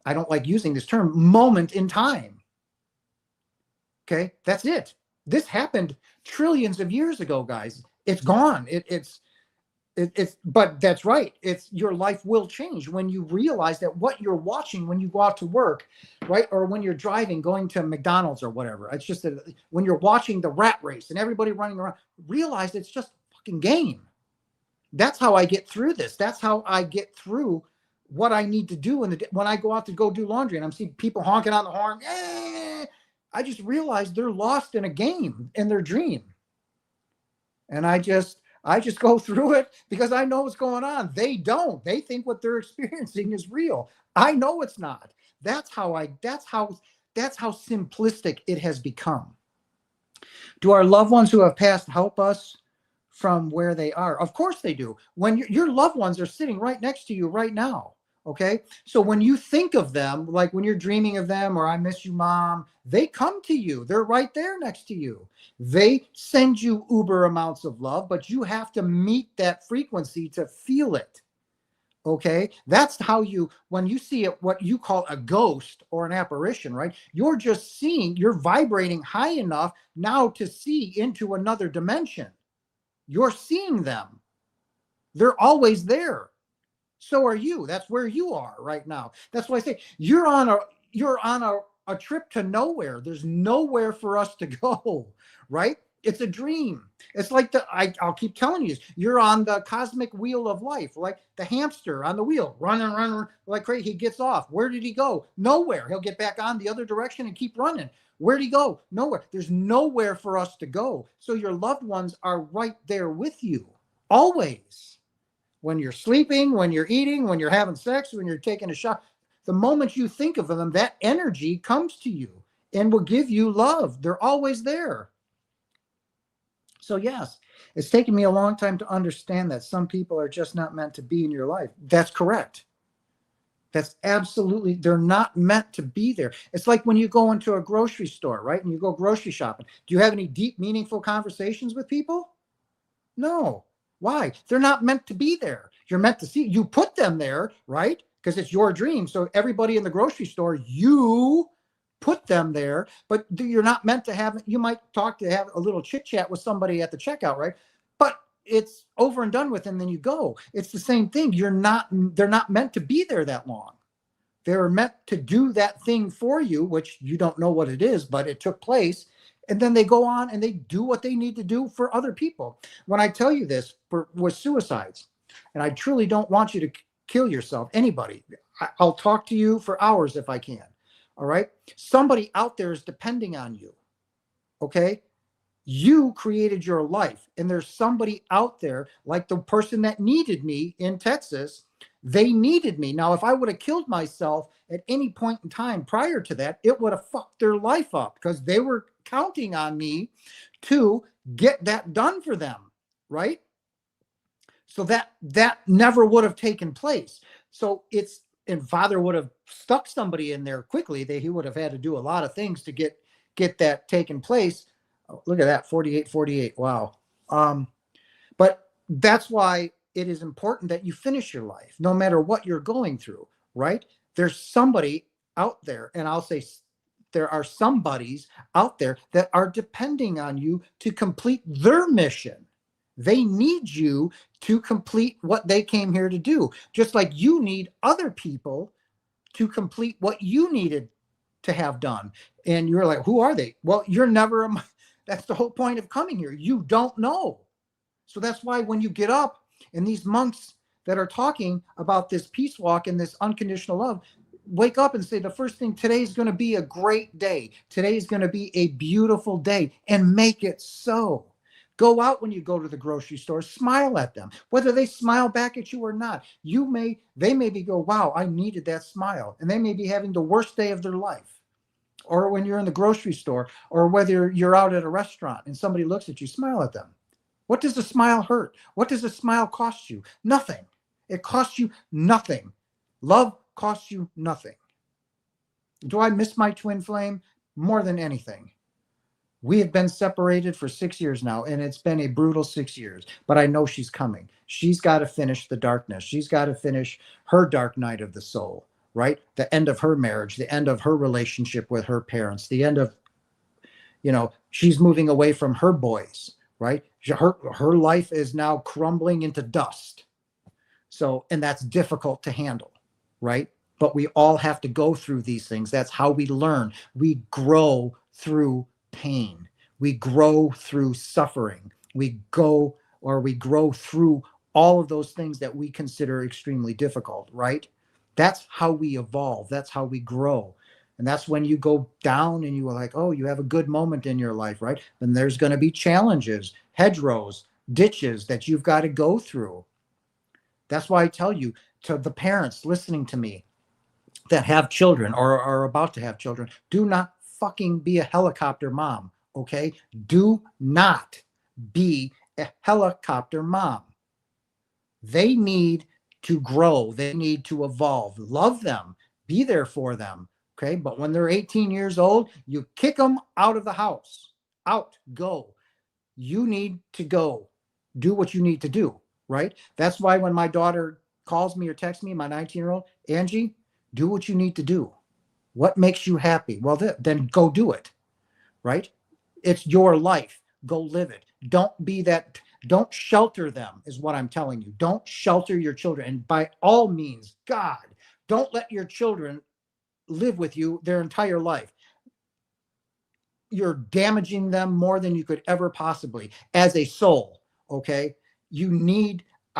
A: I don't like using this term, moment in time. Okay, that's it. This happened trillions of years ago, guys. It's gone. It's but that's right. It's your life will change when you realize that what you're watching when you go out to work, right? Or when you're driving, going to McDonald's or whatever. It's just that when you're watching the rat race and everybody running around, realize it's just a fucking game. That's how I get through this. That's how I get through what I need to do when I go out to go do laundry and I'm seeing people honking on the horn. I just realized they're lost in a game, in their dream. And I just go through it because I know what's going on. They don't. They think what they're experiencing is real. I know it's not. That's how simplistic it has become. Do our loved ones who have passed help us from where they are? Of course they do. When your loved ones are sitting right next to you right now. Okay. So when you think of them, like when you're dreaming of them or I miss you, mom, they come to you. They're right there next to you. They send you uber amounts of love, but you have to meet that frequency to feel it. Okay. That's how when you see it, what you call a ghost or an apparition, right? You're just you're vibrating high enough now to see into another dimension. You're seeing them. They're always there. So are you. That's where you are right now. That's why I say you're on a trip to nowhere. There's nowhere for us to go, right? It's a dream. It's like I'll keep telling you, you're on the cosmic wheel of life, like the hamster on the wheel, running like crazy. He gets off. Where did he go? Nowhere. He'll get back on the other direction and keep running. Where'd he go? Nowhere. There's nowhere for us to go. So your loved ones are right there with you, always. When you're sleeping, when you're eating, when you're having sex, when you're taking a shower, the moment you think of them, that energy comes to you and will give you love. They're always there. So yes, it's taken me a long time to understand that some people are just not meant to be in your life. That's correct. That's absolutely, they're not meant to be there. It's like when you go into a grocery store, right? And you go grocery shopping. Do you have any deep, meaningful conversations with people? No. Why? They're not meant to be there. You're meant to see. You put them there, right? Because it's your dream. So everybody in the grocery store, you put them there, but you're not meant to have, you might have a little chit chat with somebody at the checkout, right? But it's over and done with and then you go. It's the same thing. They're not meant to be there that long. They're meant to do that thing for you, which you don't know what it is, but it took place. And then they go on and they do what they need to do for other people. When I tell you this with suicides, and I truly don't want you to kill yourself, anybody, I'll talk to you for hours if I can. All right. Somebody out there is depending on you. Okay. You created your life and there's somebody out there like the person that needed me in Texas. They needed me. Now, if I would have killed myself at any point in time prior to that, it would have fucked their life up because they were counting on me to get that done for them, right? So that never would have taken place. So and Father would have stuck somebody in there quickly. He would have had to do a lot of things to get that taken place. Oh, look at that, 48. Wow. But that's why it is important that you finish your life, no matter what you're going through, right? There's somebody out there, and I'll say there are somebodies out there that are depending on you to complete their mission. They need you to complete what they came here to do, just like you need other people to complete what you needed to have done. And you're like, who are they? Well, you're never, that's the whole point of coming here. You don't know. So that's why when you get up and these monks that are talking about this peace walk and this unconditional love, wake up and say the first thing, today's going to be a great day. Today's going to be a beautiful day, and make it so. Go out when you go to the grocery store, smile at them, whether they smile back at you or not. They maybe go, wow, I needed that smile. And they may be having the worst day of their life. Or when you're in the grocery store, or whether you're out at a restaurant and somebody looks at you, smile at them. What does a smile hurt? What does a smile cost you? Nothing. It costs you nothing. Love costs you nothing. Do I miss my twin flame? More than anything. We have been separated for 6 years now, and it's been a brutal 6 years, but I know she's coming. She's got to finish the darkness. She's got to finish her dark night of the soul, right? The end of her marriage, the end of her relationship with her parents, the end of, she's moving away from her boys, right? Her life is now crumbling into dust. So, and that's difficult to handle, right? But we all have to go through these things. That's how we learn. We grow through pain. We grow through suffering. We grow through all of those things that we consider extremely difficult, right? That's how we evolve. That's how we grow. And that's when you go down and you are like, oh, you have a good moment in your life, right? Then there's going to be challenges, hedgerows, ditches that you've got to go through. That's why I tell you, to the parents listening to me that have children or are about to have children, do not fucking be a helicopter mom, okay? Do not be a helicopter mom. They need to grow. They need to evolve. Love them. Be there for them, okay? But when they're 18 years old, you kick them out of the house. Out. Go. You need to go. Do what you need to do, right? That's why when my daughter calls me or texts me, my 19-year-old, Angie, do what you need to do. What makes you happy? Well, then go do it, right? It's your life. Go live it. Don't shelter them, is what I'm telling you. Don't shelter your children. And by all means, God, don't let your children live with you their entire life. You're damaging them more than you could ever possibly as a soul, okay?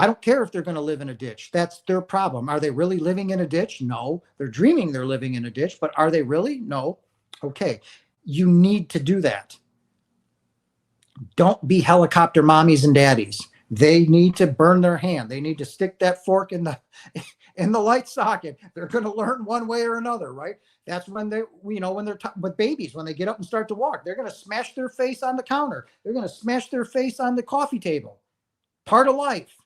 A: I don't care if they're going to live in a ditch. That's their problem. Are they really living in a ditch? No. They're dreaming they're living in a ditch, but are they really? No. Okay. You need to do that. Don't be helicopter mommies and daddies. They need to burn their hand. They need to stick that fork in the light socket. They're going to learn one way or another, right? That's when they're with babies, when they get up and start to walk, they're going to smash their face on the counter. They're going to smash their face on the coffee table. Part of life.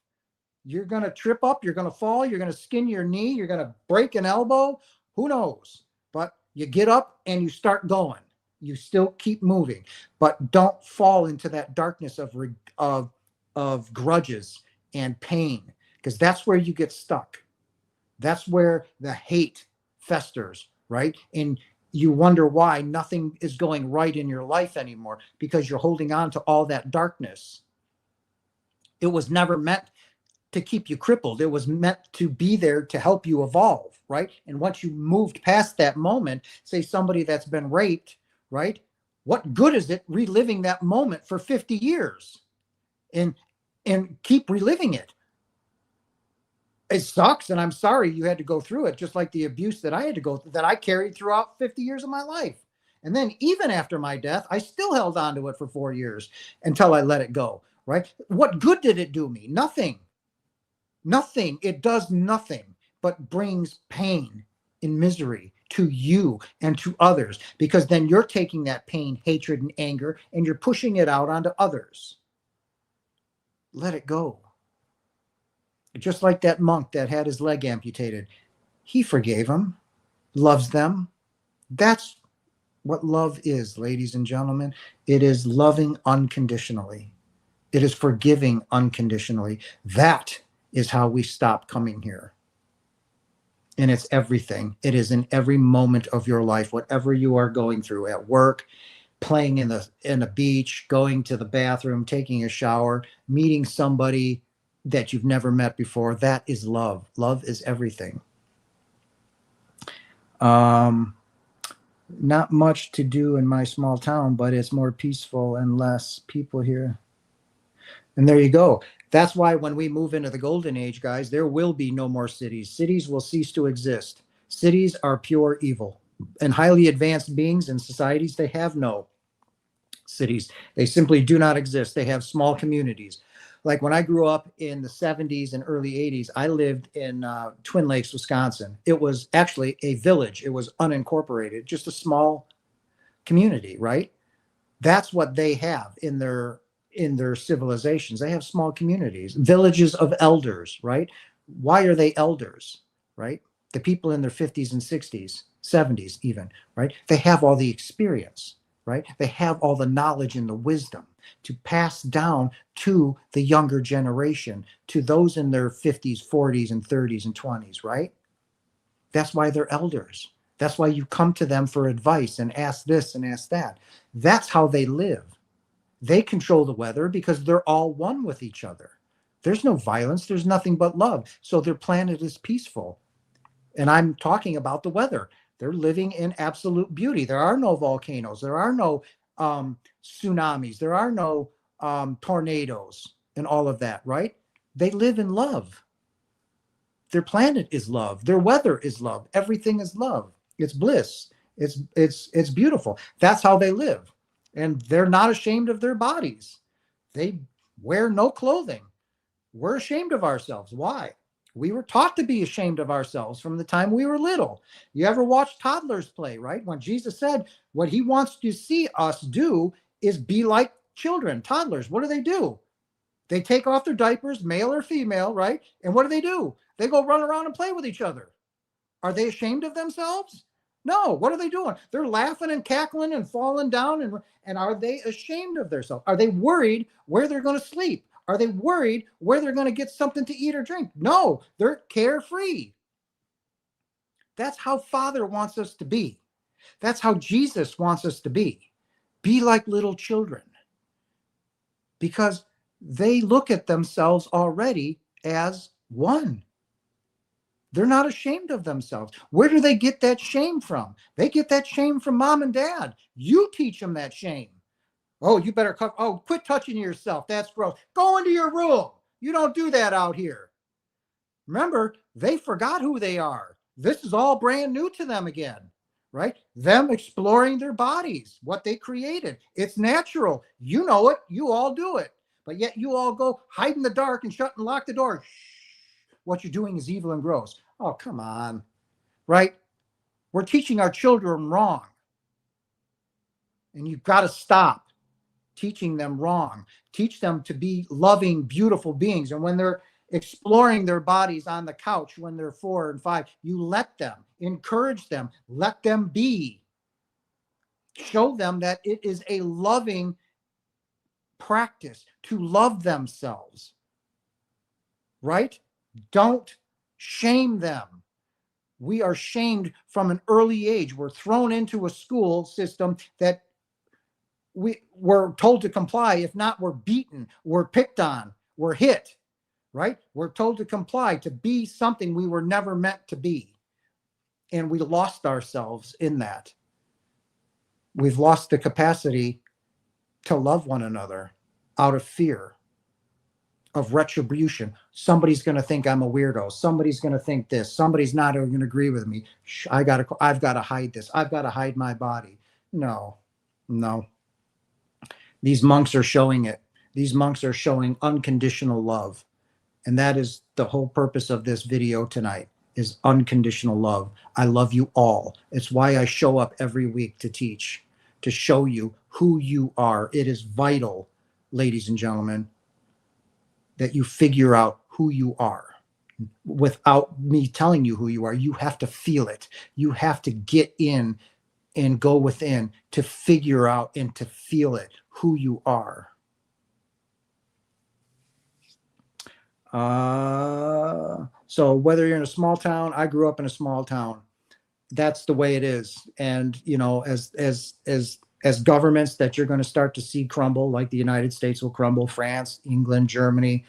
A: You're going to trip up. You're going to fall. You're going to skin your knee. You're going to break an elbow. Who knows? But you get up and you start going. You still keep moving, but don't fall into that darkness of grudges and pain, because that's where you get stuck. That's where the hate festers, right? And you wonder why nothing is going right in your life anymore, because you're holding on to all that darkness. It was never meant to keep you crippled. It was meant to be there to help you evolve, right? And once you moved past that moment, say somebody that's been raped, right? What good is it reliving that moment for 50 years and keep reliving it? It sucks, and I'm sorry you had to go through it, just like the abuse that I had to go through, that I carried throughout 50 years of my life. And then even after my death, I still held on to it for 4 years until I let it go, right? What good did it do me? Nothing. Nothing. It does nothing but brings pain and misery to you and to others, because then you're taking that pain, hatred, and anger, and you're pushing it out onto others. Let it go. Just like that monk that had his leg amputated. He forgave him, loves them. That's what love is, ladies and gentlemen. It is loving unconditionally. It is forgiving unconditionally. That is how we stop coming here. And it's everything. It is in every moment of your life, whatever you are going through, at work, playing in the beach, going to the bathroom, taking a shower, meeting somebody that you've never met before. That is love. Love is everything. Not much to do in my small town, but it's more peaceful and less people here. And there you go. That's why when we move into the golden age, guys, there will be no more cities. Cities will cease to exist. Cities are pure evil. And highly advanced beings and societies, they have no cities. They simply do not exist. They have small communities. Like when I grew up in the 70s and early 80s, I lived in Twin Lakes, Wisconsin. It was actually a village. It was unincorporated, just a small community, right? That's what they have in their civilizations. They have small communities, villages of elders, right? Why are they elders, right? The people in their 50s and 60s, 70s even, right? They have all the experience, right? They have all the knowledge and the wisdom to pass down to the younger generation, to those in their 50s, 40s, and 30s and 20s, right? That's why they're elders. That's why you come to them for advice and ask this and ask that. That's how they live. They control the weather because they're all one with each other. There's no violence. There's nothing but love. So their planet is peaceful. And I'm talking about the weather. They're living in absolute beauty. There are no volcanoes. There are no tsunamis. There are no tornadoes and all of that, right? They live in love. Their planet is love. Their weather is love. Everything is love. It's bliss. It's beautiful. That's how they live. And they're not ashamed of their bodies. They wear no clothing. We're ashamed of ourselves. Why? We were taught to be ashamed of ourselves from the time we were little. You ever watch toddlers play, right? When Jesus said what he wants to see us do is be like children, toddlers. What do? They take off their diapers, male or female, right? And what do? They go run around and play with each other. Are they ashamed of themselves? No. What are they doing? They're laughing and cackling and falling down. And are they ashamed of themselves? Are they worried where they're going to sleep? Are they worried where they're going to get something to eat or drink? No, they're carefree. That's how Father wants us to be. That's how Jesus wants us to be. Be like little children. Because they look at themselves already as one. They're not ashamed of themselves. Where do they get that shame from? They get that shame from mom and dad. You teach them that shame. Oh, you better quit touching yourself. That's gross. Go into your room. You don't do that out here. Remember, they forgot who they are. This is all brand new to them again, right? Them exploring their bodies, what they created. It's natural. You know it. You all do it. But yet you all go hide in the dark and shut and lock the door. Shh. What you're doing is evil and gross. Oh, come on, right? We're teaching our children wrong. And you've got to stop teaching them wrong. Teach them to be loving, beautiful beings. And when they're exploring their bodies on the couch when they're 4 and 5, you let them, encourage them, let them be. Show them that it is a loving practice to love themselves, right? Don't shame them. We are shamed from an early age. We're thrown into a school system that we're told to comply. If not, we're beaten, we're picked on, we're hit, right? We're told to comply, to be something we were never meant to be. And we lost ourselves in that. We've lost the capacity to love one another out of fear of retribution. Somebody's going to think I'm a weirdo. Somebody's going to think this. Somebody's not going to agree with me. I've got to hide this. I've got to hide my body. No. These monks are showing it. These monks are showing unconditional love. And that is the whole purpose of this video tonight, is unconditional love. I love you all. It's why I show up every week to teach, to show you who you are. It is vital, ladies and gentlemen, that you figure out who you are. Without me telling you who you are, you have to feel it. You have to get in and go within to figure out and to feel it, who you are. So whether you're in a small town, I grew up in a small town. That's the way it is. And, you know, as governments that you're going to start to see crumble, like the United States will crumble, France, England, Germany,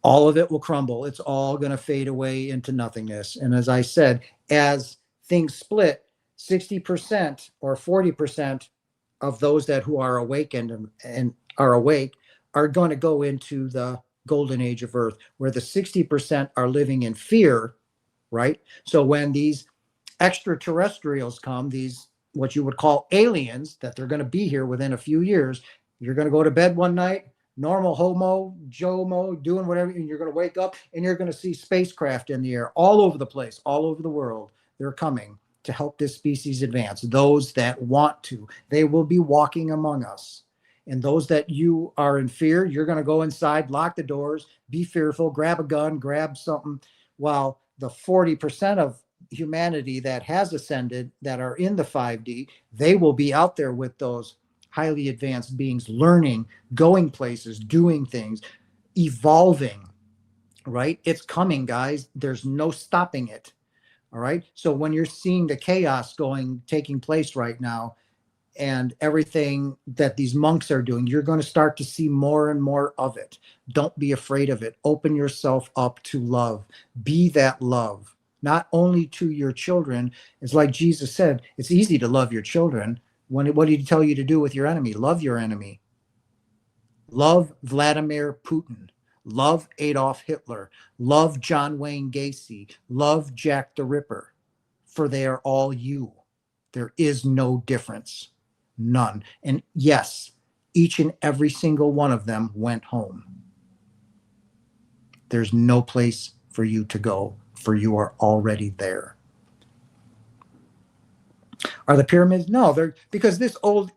A: all of it will crumble. It's all going to fade away into nothingness. And as I said, as things split, 60% or 40% of those who are awakened and are awake are going to go into the golden age of Earth, where the 60% are living in fear, right? So when these extraterrestrials come, these what you would call aliens, that they're going to be here within a few years, You're going to go to bed one night, normal homo, Jomo, doing whatever, and you're going to wake up and you're going to see spacecraft in the air all over the place, all over the world. They're coming to help this species advance. Those that want to, they will be walking among us. And those that you are in fear, you're going to go inside, lock the doors, be fearful, grab a gun, grab something, while the 40% of humanity that has ascended, that are in the 5D, they will be out there with those highly advanced beings, learning, going places, doing things, evolving, right? It's coming, guys. There's no stopping it. All right. So when you're seeing the chaos taking place right now, and everything that these monks are doing, you're going to start to see more and more of it. Don't be afraid of it. Open yourself up to love. Be that love, not only to your children. It's like Jesus said, it's easy to love your children. What did he tell you to do with your enemy? Love your enemy. Love Vladimir Putin. Love Adolf Hitler. Love John Wayne Gacy. Love Jack the Ripper. For they are all you. There is no difference. None. And yes, each and every single one of them went home. There's no place for you to go, for you are already there. Are the pyramids? No, they're because this old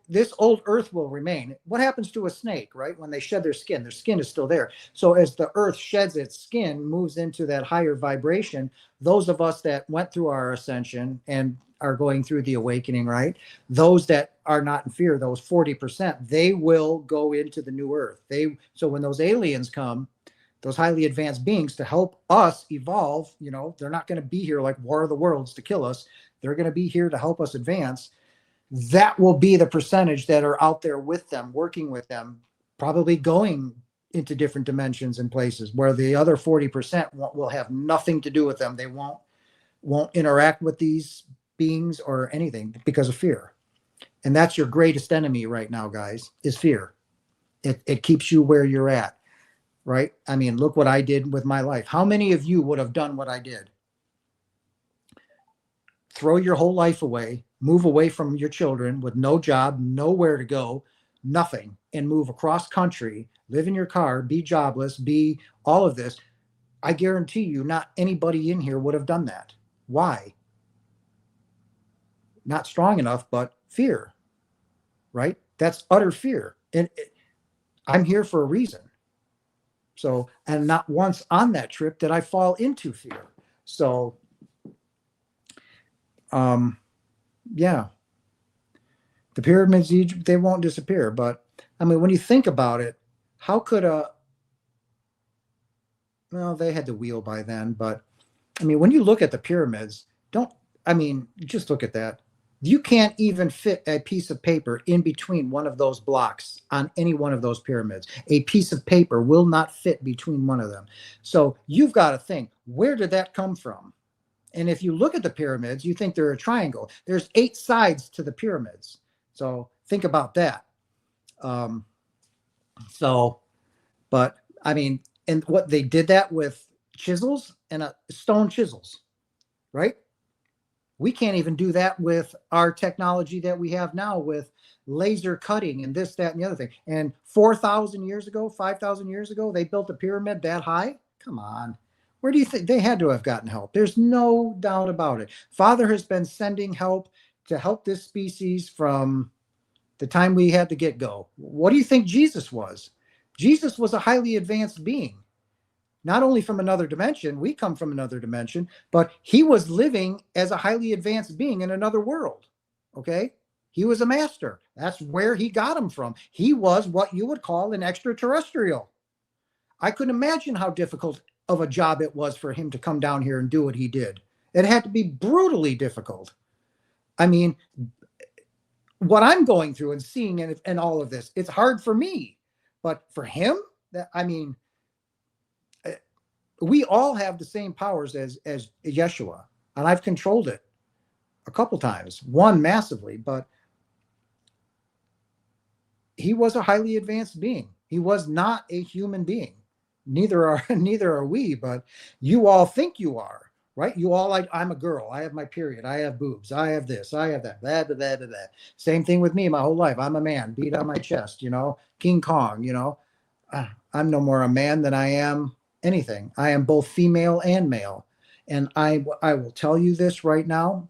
A: earth will remain. What happens to a snake, right? When they shed their skin is still there. So as the earth sheds its skin, moves into that higher vibration, those of us that went through our ascension and are going through the awakening, right? Those that are not in fear, those 40%, they will go into the new earth. So when those aliens come, those highly advanced beings to help us evolve, they're not going to be here like War of the Worlds to kill us. They're going to be here to help us advance. That will be the percentage that are out there with them, working with them, probably going into different dimensions and places, where the other 40% will have nothing to do with them. They won't interact with these beings or anything because of fear. And that's your greatest enemy right now, guys, is fear. It keeps you where you're at, right? I mean, look what I did with my life. How many of you would have done what I did? Throw your whole life away, move away from your children with no job, nowhere to go, nothing, and move across country, live in your car, be jobless, be all of this. I guarantee you not anybody in here would have done that. Why? Not strong enough, but fear, right? That's utter fear. And I'm here for a reason. So, and not once on that trip did I fall into fear. So, yeah, the pyramids, Egypt, they won't disappear. But I mean, when you think about it, how could well, they had the wheel by then, but I mean, when you look at the pyramids, just look at that. You can't even fit a piece of paper in between one of those blocks on any one of those pyramids. A piece of paper will not fit between one of them. So you've got to think, where did that come from? And if you look at the pyramids, you think they're a triangle. There's 8 sides to the pyramids. So think about that. But I mean, and what they did that with chisels and stone chisels, right? We can't even do that with our technology that we have now with laser cutting and this, that, and the other thing. And 4,000 years ago, 5,000 years ago, they built a pyramid that high? Come on. Where do you think they had to have gotten help? There's no doubt about it. Father has been sending help to help this species from the time we had the get-go. What do you think Jesus was? Jesus was a highly advanced being. Not only from another dimension, we come from another dimension, but he was living as a highly advanced being in another world. Okay? He was a master. That's where he got him from. He was what you would call an extraterrestrial. I couldn't imagine how difficult of a job it was for him to come down here and do what he did. It had to be brutally difficult. I mean, what I'm going through and seeing and all of this, it's hard for me. But for him, we all have the same powers as Yeshua, and I've controlled it a couple times, one massively, but he was a highly advanced being. He was not a human being. Neither are we, but you all think you are, right? You all, I'm a girl. I have my period. I have boobs. I have this. I have that. Blah, blah, blah, blah, blah. Same thing with me my whole life. I'm a man, beat on my chest, King Kong, I'm no more a man than I am anything. I am both female and male. And I will tell you this right now.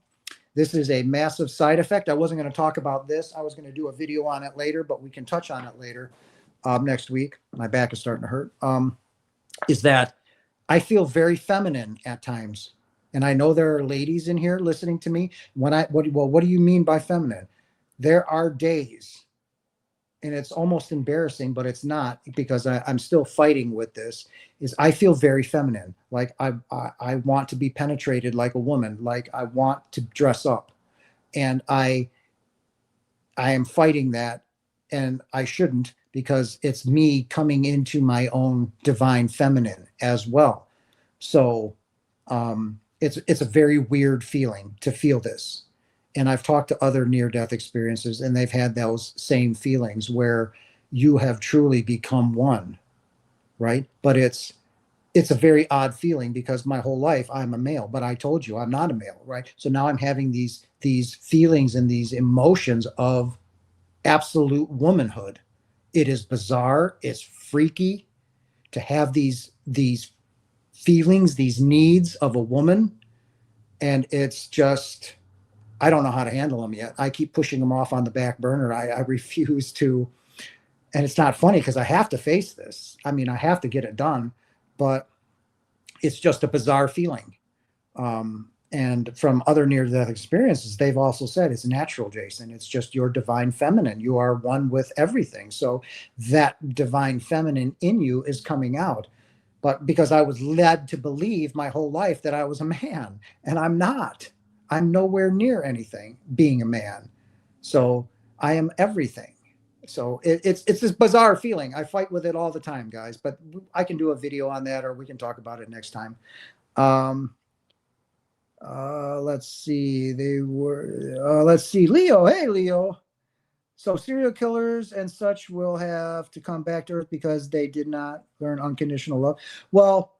A: This is a massive side effect. I wasn't going to talk about this. I was going to do a video on it later, but we can touch on it later next week. My back is starting to hurt. Is that I feel very feminine at times. And I know there are ladies in here listening to me. What do you mean by feminine? There are days, and it's almost embarrassing, but it's not, because I'm still fighting with this, is I feel very feminine. Like I want to be penetrated like a woman, like I want to dress up. And I am fighting that, and I shouldn't, because it's me coming into my own divine feminine as well. So it's a very weird feeling to feel this. And I've talked to other near-death experiences, and they've had those same feelings where you have truly become one, right? But it's a very odd feeling, because my whole life I'm a male, but I told you I'm not a male, right? So now I'm having these feelings and these emotions of absolute womanhood. It is bizarre. It's freaky to have these feelings, these needs of a woman. And it's just, I don't know how to handle them yet. I keep pushing them off on the back burner. I refuse to. And it's not funny, because I have to face this. I mean, I have to get it done, but it's just a bizarre feeling. And from other near-death experiences, they've also said it's natural, Jason. It's just your divine feminine. You are one with everything. So that divine feminine in you is coming out. But because I was led to believe my whole life that I was a man, and I'm not. I'm nowhere near anything being a man. So I am everything. So it's this bizarre feeling. I fight with it all the time, guys. But I can do a video on that, or we can talk about it next time. Let's see. Let's see. Leo. Hey, Leo. So serial killers and such will have to come back to Earth because they did not learn unconditional love. Well,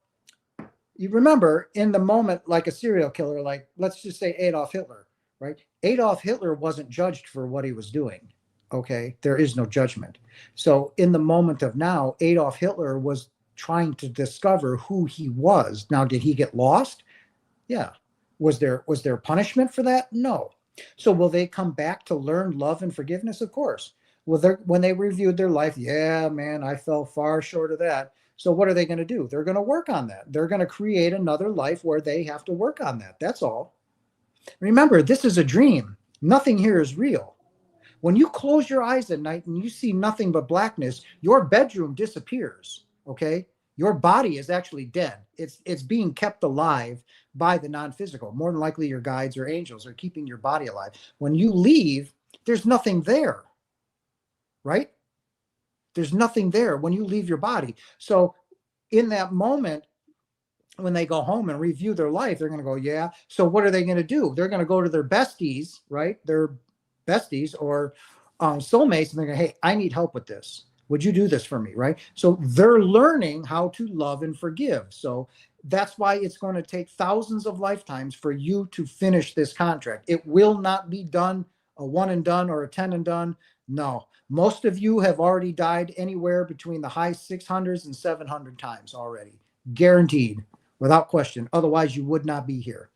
A: you remember, in the moment, like a serial killer, like let's just say Adolf Hitler, right? Adolf Hitler wasn't judged for what he was doing. Okay. There is no judgment. So in the moment of now, Adolf Hitler was trying to discover who he was. Now, did he get lost? Yeah. Was there punishment for that? No. So will they come back to learn love and forgiveness? Of course. When they reviewed their life, yeah, man, I fell far short of that. So what are they going to do? They're going to work on that. They're going to create another life where they have to work on that. That's all. Remember, this is a dream. Nothing here is real. When you close your eyes at night and you see nothing but blackness, your bedroom disappears, okay? Your body is actually dead. It's being kept alive by the non-physical. More than likely your guides or angels are keeping your body alive. When you leave, there's nothing there, right? There's nothing there when you leave your body. So in that moment, when they go home and review their life, they're going to go, yeah. So what are they going to do? They're going to go to their besties, right? Their besties or soulmates, and they're going, hey, I need help with this. Would you do this for me, right? So they're learning how to love and forgive. So that's why it's going to take thousands of lifetimes for you to finish this contract. It will not be done a one and done or a 10 and done. No, most of you have already died anywhere between the high 600s and 700 times already, guaranteed, without question. Otherwise, you would not be here.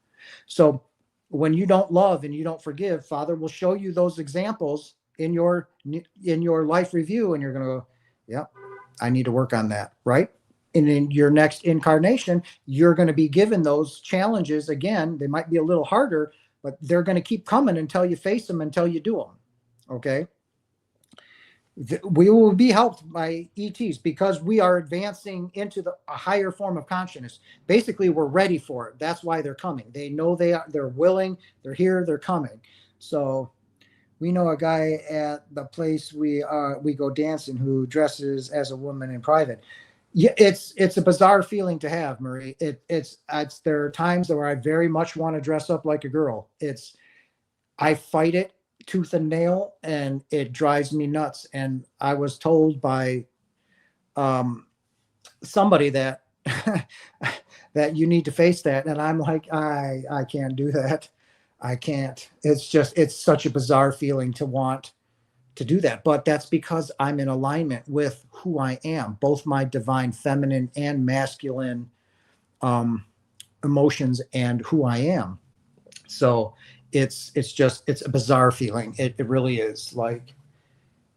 A: So when you don't love and you don't forgive, Father will show you those examples in your life review, and you're going to go, yeah, I need to work on that, right? And in your next incarnation, you're going to be given those challenges again. They might be a little harder, but they're going to keep coming until you face them, until you do them. Okay. We will be helped by ETs because we are advancing into a higher form of consciousness. Basically, we're ready for it. That's why they're coming. They know they're willing, they're here, they're coming. So we know a guy at the place we go dancing who dresses as a woman in private. Yeah, it's a bizarre feeling to have, Marie. There are times where I very much want to dress up like a girl. I fight it tooth and nail, and it drives me nuts. And I was told by somebody that that you need to face that. And I'm like, I can't do that. I can't. It's just, it's such a bizarre feeling to want to do that. But that's because I'm in alignment with who I am, both my divine feminine and masculine um, emotions and who I am. So it's a bizarre feeling. It really is. Like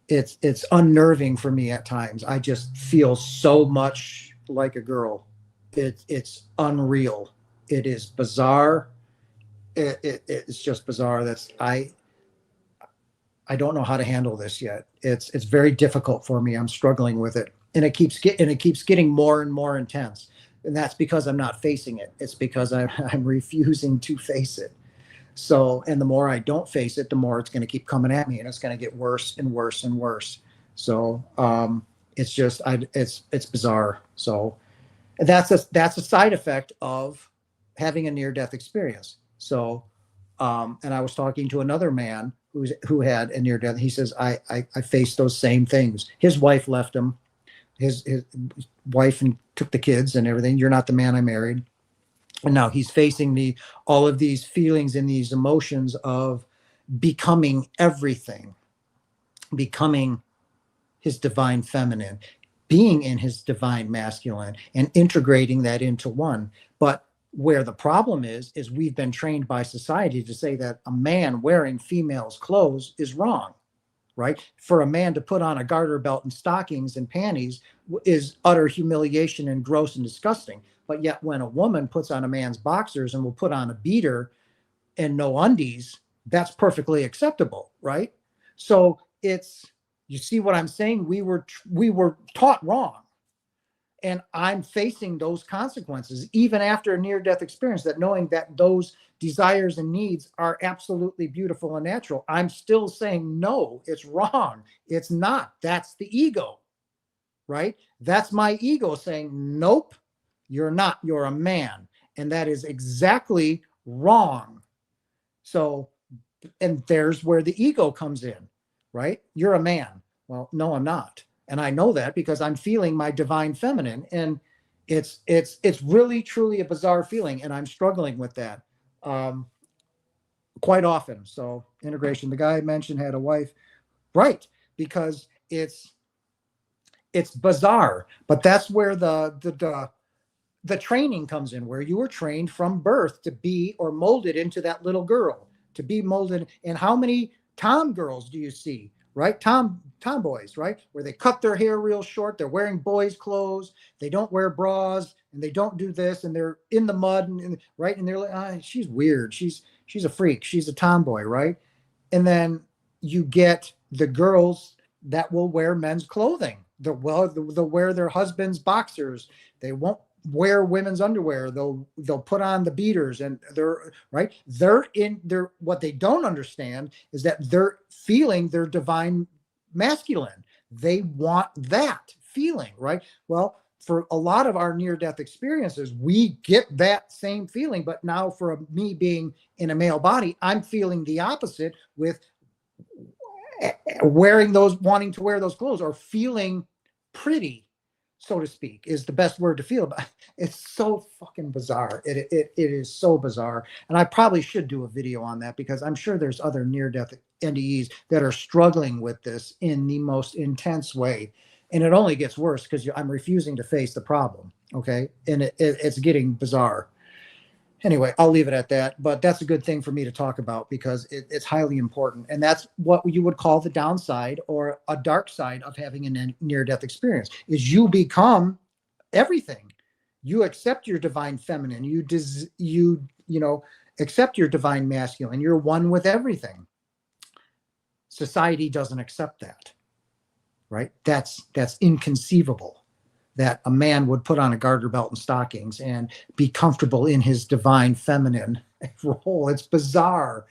A: it's unnerving for me at times. I just feel so much like a girl. It's unreal. It is bizarre. It's just bizarre. I don't know how to handle this yet. It's very difficult for me. I'm struggling with it, and it keeps getting more and more intense. And that's because I'm not facing it. It's because I'm refusing to face it. So, and the more I don't face it, the more it's going to keep coming at me, and it's going to get worse and worse and worse. So, it's just, it's bizarre. So, that's a side effect of having a near death experience. So, and I was talking to another man who had a near death. He says, I faced those same things. His wife left him. His wife and took the kids and everything. You're not the man I married. And now he's facing all of these feelings and these emotions of becoming everything, becoming his divine feminine, being in his divine masculine, and integrating that into one. But where the problem is we've been trained by society to say that a man wearing female's clothes is wrong, right? For a man to put on a garter belt and stockings and panties is utter humiliation and gross and disgusting. But yet when a woman puts on a man's boxers and will put on a beater and no undies, that's perfectly acceptable, right? So it's, you see what I'm saying? We were taught wrong, and I'm facing those consequences even after a near death experience, that knowing that those desires and needs are absolutely beautiful and natural, I'm still saying no, it's wrong, it's not. That's the ego, right? That's my ego saying nope, you're not, you're a man, and that is exactly wrong. So, and there's where the ego comes in, right? You're a man. Well, no, I'm not. And I know that because I'm feeling my divine feminine. And it's really truly a bizarre feeling. And I'm struggling with that um, quite often. So integration, the guy I mentioned had a wife, right? Because it's bizarre, but that's where the training comes in, where you were trained from birth to be, or molded into that little girl, to be molded. And how many tom girls do you see, right? Tomboys, right? Where they cut their hair real short, they're wearing boys' clothes, they don't wear bras, and they don't do this, and they're in the mud, right? And they're like, she's weird, she's a freak, she's a tomboy, right? And then you get the girls that will wear men's clothing. They'll wear their husband's boxers. They won't wear women's underwear. They'll put on the beaters, and they're right. They're what they don't understand is that they're feeling their divine masculine. They want that feeling, right? Well, for a lot of our near death experiences, we get that same feeling. But now, for me being in a male body, I'm feeling the opposite with wanting to wear those clothes, or feeling pretty, so to speak, is the best word to feel. But it's so fucking bizarre. It is so bizarre. And I probably should do a video on that, because I'm sure there's other near death NDEs that are struggling with this in the most intense way. And it only gets worse because I'm refusing to face the problem. Okay. And it's getting bizarre. Anyway, I'll leave it at that. But that's a good thing for me to talk about, because it's highly important. And that's what you would call the downside, or a dark side of having a near-death experience, is you become everything. You accept your divine feminine. You accept your divine masculine. You're one with everything. Society doesn't accept that, right? That's inconceivable, that a man would put on a garter belt and stockings and be comfortable in his divine feminine role. It's bizarre.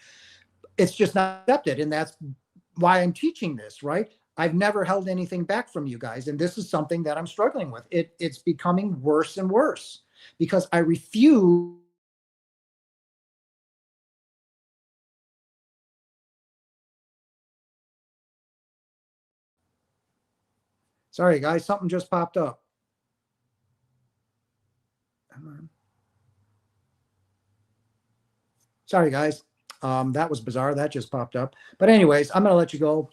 A: It's just not accepted. And that's why I'm teaching this, right? I've never held anything back from you guys. And this is something that I'm struggling with. It's becoming worse and worse, because I refuse. Sorry, guys, something just popped up. Come on. Sorry, guys. That was bizarre. That just popped up. But anyways, I'm going to let you go.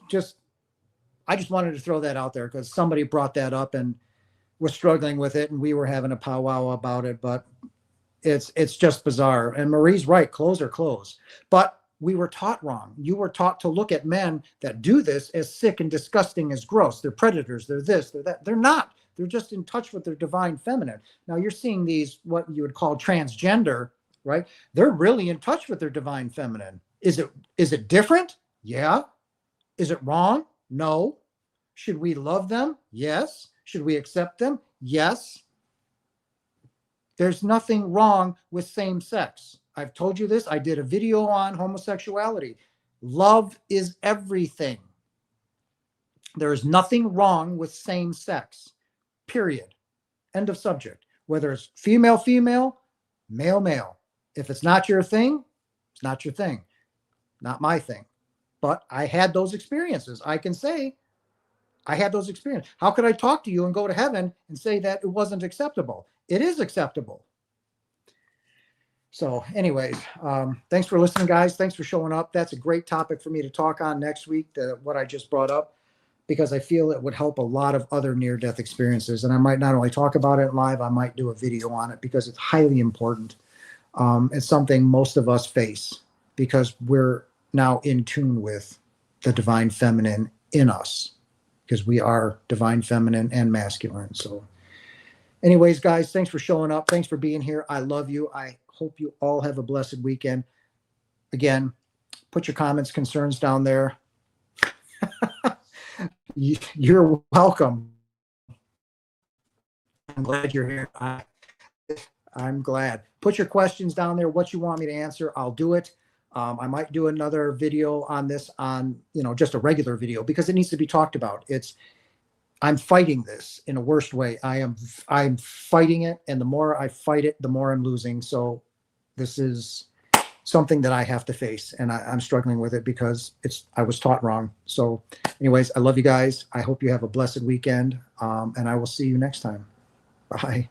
A: I just wanted to throw that out there because somebody brought that up and was struggling with it, and we were having a powwow about it. But it's just bizarre. And Marie's right. Clothes are clothes. But we were taught wrong. You were taught to look at men that do this as sick and disgusting, as gross. They're predators. They're this, they're that. They're not. They're just in touch with their divine feminine. Now you're seeing these, what you would call transgender, right? They're really in touch with their divine feminine. Is it different? Yeah. Is it wrong? No. Should we love them? Yes. Should we accept them? Yes. There's nothing wrong with same sex. I've told you this. I did a video on homosexuality. Love is everything. There is nothing wrong with same sex, period. End of subject. Whether it's female, female, male, male. If it's not your thing, it's not your thing. Not my thing. But I had those experiences. I can say I had those experiences. How could I talk to you and go to heaven and say that it wasn't acceptable? It is acceptable. So anyways, thanks for listening, guys. Thanks for showing up. That's a great topic for me to talk on next week, what I just brought up, because I feel it would help a lot of other near-death experiences. And I might not only talk about it live, I might do a video on it because it's highly important. It's something most of us face because we're now in tune with the divine feminine in us, because we are divine feminine and masculine. So anyways, guys, thanks for showing up. Thanks for being here. I love you. I hope you all have a blessed weekend. Again, put your comments, concerns down there. You're welcome. I'm glad you're here. I'm glad. Put your questions down there, what you want me to answer. I'll do it. I might do another video on this, on, just a regular video, because it needs to be talked about. I'm fighting this in a worst way. I'm fighting it. And the more I fight it, the more I'm losing. So this is something that I have to face, and I'm struggling with it because I was taught wrong. So anyways, I love you guys. I hope you have a blessed weekend. And I will see you next time. Bye.